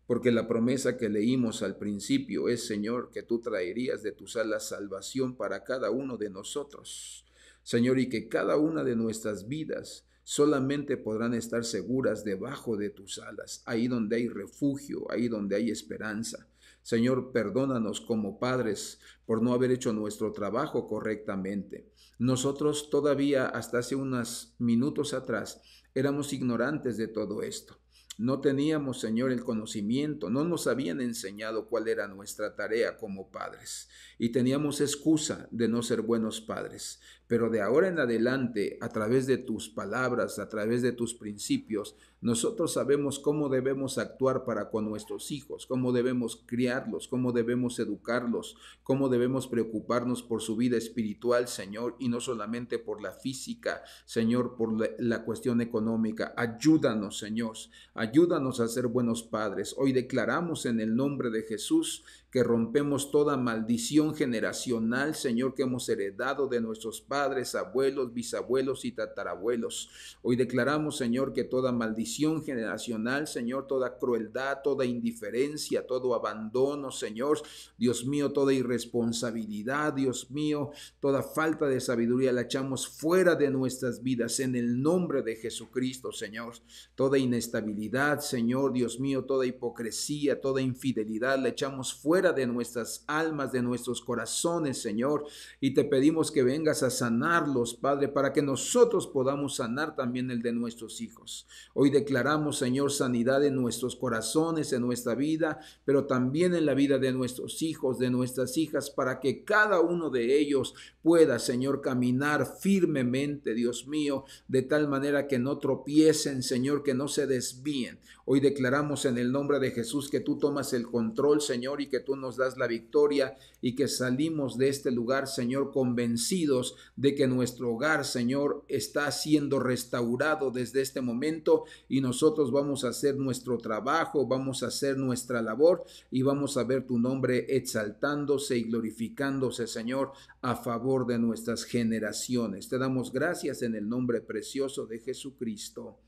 porque la promesa que leímos al principio es, Señor, que tú traerías de tus alas salvación para cada uno de nosotros. Señor, y que cada una de nuestras vidas solamente podrán estar seguras debajo de tus alas, ahí donde hay refugio, ahí donde hay esperanza. Señor, perdónanos como padres por no haber hecho nuestro trabajo correctamente. Nosotros todavía hasta hace unos minutos atrás éramos ignorantes de todo esto. No teníamos, Señor, el conocimiento, no nos habían enseñado cuál era nuestra tarea como padres y teníamos excusa de no ser buenos padres. Pero de ahora en adelante, a través de tus palabras, a través de tus principios, nosotros sabemos cómo debemos actuar para con nuestros hijos, cómo debemos criarlos, cómo debemos educarlos, cómo debemos preocuparnos por su vida espiritual, Señor, y no solamente por la física, Señor, por la cuestión económica. Ayúdanos, Señor, ayúdanos a ser buenos padres. Hoy declaramos en el nombre de Jesús que rompemos toda maldición generacional, Señor, que hemos heredado de nuestros padres, abuelos, bisabuelos y tatarabuelos. Hoy declaramos, Señor, que toda maldición generacional, Señor, toda crueldad, toda indiferencia, todo abandono, Señor, Dios mío, toda irresponsabilidad, Dios mío, toda falta de sabiduría la echamos fuera de nuestras vidas en el nombre de Jesucristo, Señor. Toda inestabilidad, Señor, Dios mío, toda hipocresía, toda infidelidad la echamos fuera de nuestras almas, de nuestros corazones, Señor, y te pedimos que vengas a sanarlos, Padre, para que nosotros podamos sanar también el de nuestros hijos. Hoy declaramos, Señor, sanidad en nuestros corazones, en nuestra vida, pero también en la vida de nuestros hijos, de nuestras hijas, para que cada uno de ellos pueda, Señor, caminar firmemente, Dios mío, de tal manera que no tropiecen, Señor, que no se desvíen. Hoy declaramos en el nombre de Jesús que tú tomas el control, Señor, y que tú nos das la victoria y que salimos de este lugar, Señor, convencidos de que nuestro hogar, Señor, está siendo restaurado desde este momento y nosotros vamos a hacer nuestro trabajo, vamos a hacer nuestra labor y vamos a ver tu nombre exaltándose y glorificándose, Señor, a favor de nuestras generaciones. Te damos gracias en el nombre precioso de Jesucristo.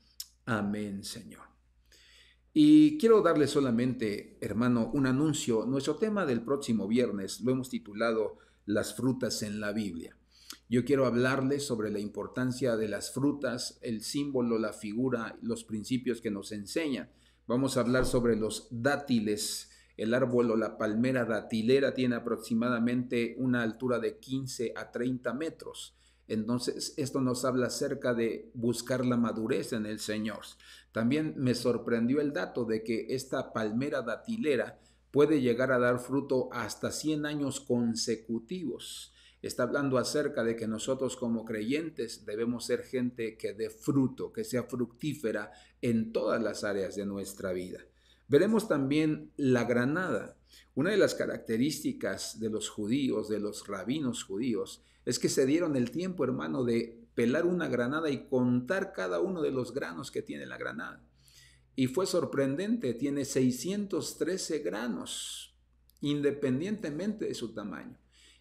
Amén, Señor. Y quiero darle solamente, hermano, un anuncio. Nuestro tema del próximo viernes lo hemos titulado Las frutas en la Biblia. Yo quiero hablarles sobre la importancia de las frutas, el símbolo, la figura, los principios que nos enseñan. Vamos a hablar sobre los dátiles. El árbol o la palmera datilera tiene aproximadamente una altura de 15 a 30 metros. Entonces, esto nos habla acerca de buscar la madurez en el Señor. También me sorprendió el dato de que esta palmera datilera puede llegar a dar fruto hasta 100 años consecutivos. Está hablando acerca de que nosotros como creyentes debemos ser gente que dé fruto, que sea fructífera en todas las áreas de nuestra vida. Veremos también la granada. Una de las características de los judíos, de los rabinos judíos, es que se dieron el tiempo, hermano, de pelar una granada y contar cada uno de los granos que tiene la granada. Y fue sorprendente, tiene 613 granos, independientemente de su tamaño.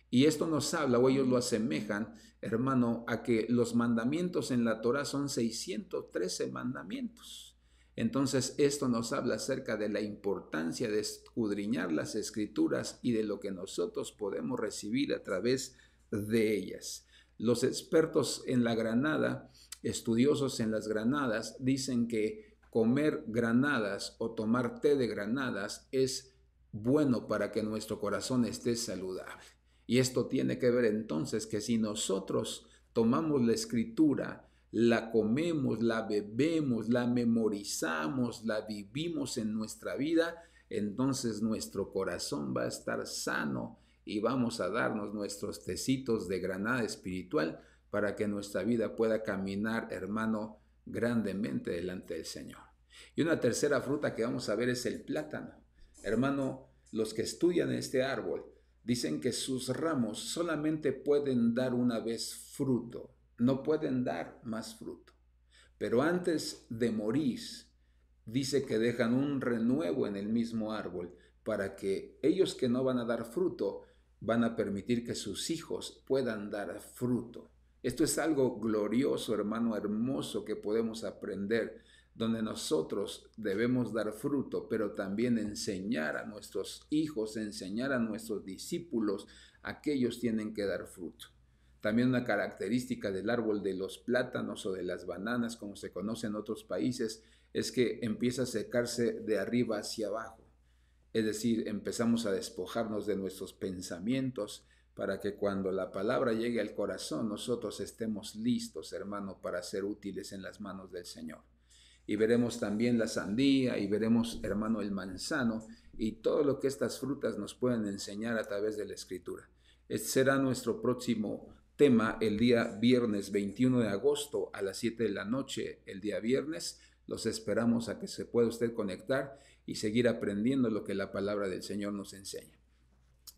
Y esto nos habla, o ellos lo asemejan, hermano, a que los mandamientos en la Torá son 613 mandamientos. Entonces, esto nos habla acerca de la importancia de escudriñar las Escrituras y de lo que nosotros podemos recibir a través de ellas. Los expertos en la granada, estudiosos en las granadas, dicen que comer granadas o tomar té de granadas es bueno para que nuestro corazón esté saludable. Y esto tiene que ver entonces que si nosotros tomamos la Escritura, la comemos, la bebemos, la memorizamos, la vivimos en nuestra vida, entonces nuestro corazón va a estar sano y vamos a darnos nuestros tecitos de granada espiritual para que nuestra vida pueda caminar, hermano, grandemente delante del Señor. Y una tercera fruta que vamos a ver es el plátano. Hermano, los que estudian este árbol dicen que sus ramos solamente pueden dar una vez fruto, no pueden dar más fruto. Pero antes de morir, dice que dejan un renuevo en el mismo árbol para que ellos que no van a dar fruto van a permitir que sus hijos puedan dar fruto. Esto es algo glorioso, hermano, hermoso que podemos aprender, donde nosotros debemos dar fruto, pero también enseñar a nuestros hijos, enseñar a nuestros discípulos a que ellos tienen que dar fruto. También una característica del árbol de los plátanos o de las bananas, como se conoce en otros países, es que empieza a secarse de arriba hacia abajo. Es decir, empezamos a despojarnos de nuestros pensamientos para que cuando la palabra llegue al corazón nosotros estemos listos, hermano, para ser útiles en las manos del Señor. Y veremos también la sandía y veremos, hermano, el manzano y todo lo que estas frutas nos pueden enseñar a través de la Escritura. Este será nuestro próximo tema el día viernes 21 de agosto a las 7 de la noche, el día viernes. Los esperamos a que se pueda usted conectar y seguir aprendiendo lo que la palabra del Señor nos enseña.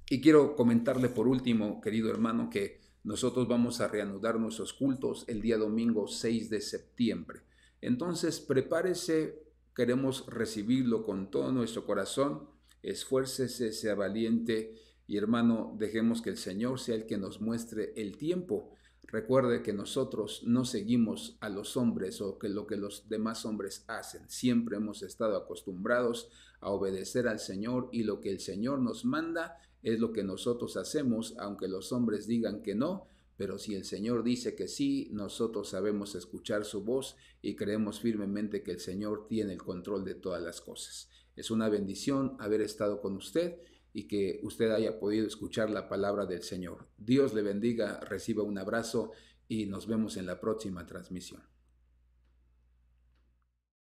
Y quiero comentarle por último, querido hermano, que nosotros vamos a reanudar nuestros cultos el día domingo 6 de septiembre. Entonces, prepárese, queremos recibirlo con todo nuestro corazón, esfuércese, sea valiente y hermano, dejemos que el Señor sea el que nos muestre el tiempo. Recuerde que nosotros no seguimos a los hombres o que lo que los demás hombres hacen. Siempre hemos estado acostumbrados a obedecer al Señor y lo que el Señor nos manda es lo que nosotros hacemos, aunque los hombres digan que no. Pero si el Señor dice que sí, nosotros sabemos escuchar su voz y creemos firmemente que el Señor tiene el control de todas las cosas. Es una bendición haber estado con usted y que usted haya podido escuchar la palabra del Señor. Dios le bendiga, reciba un abrazo y nos vemos en la próxima transmisión.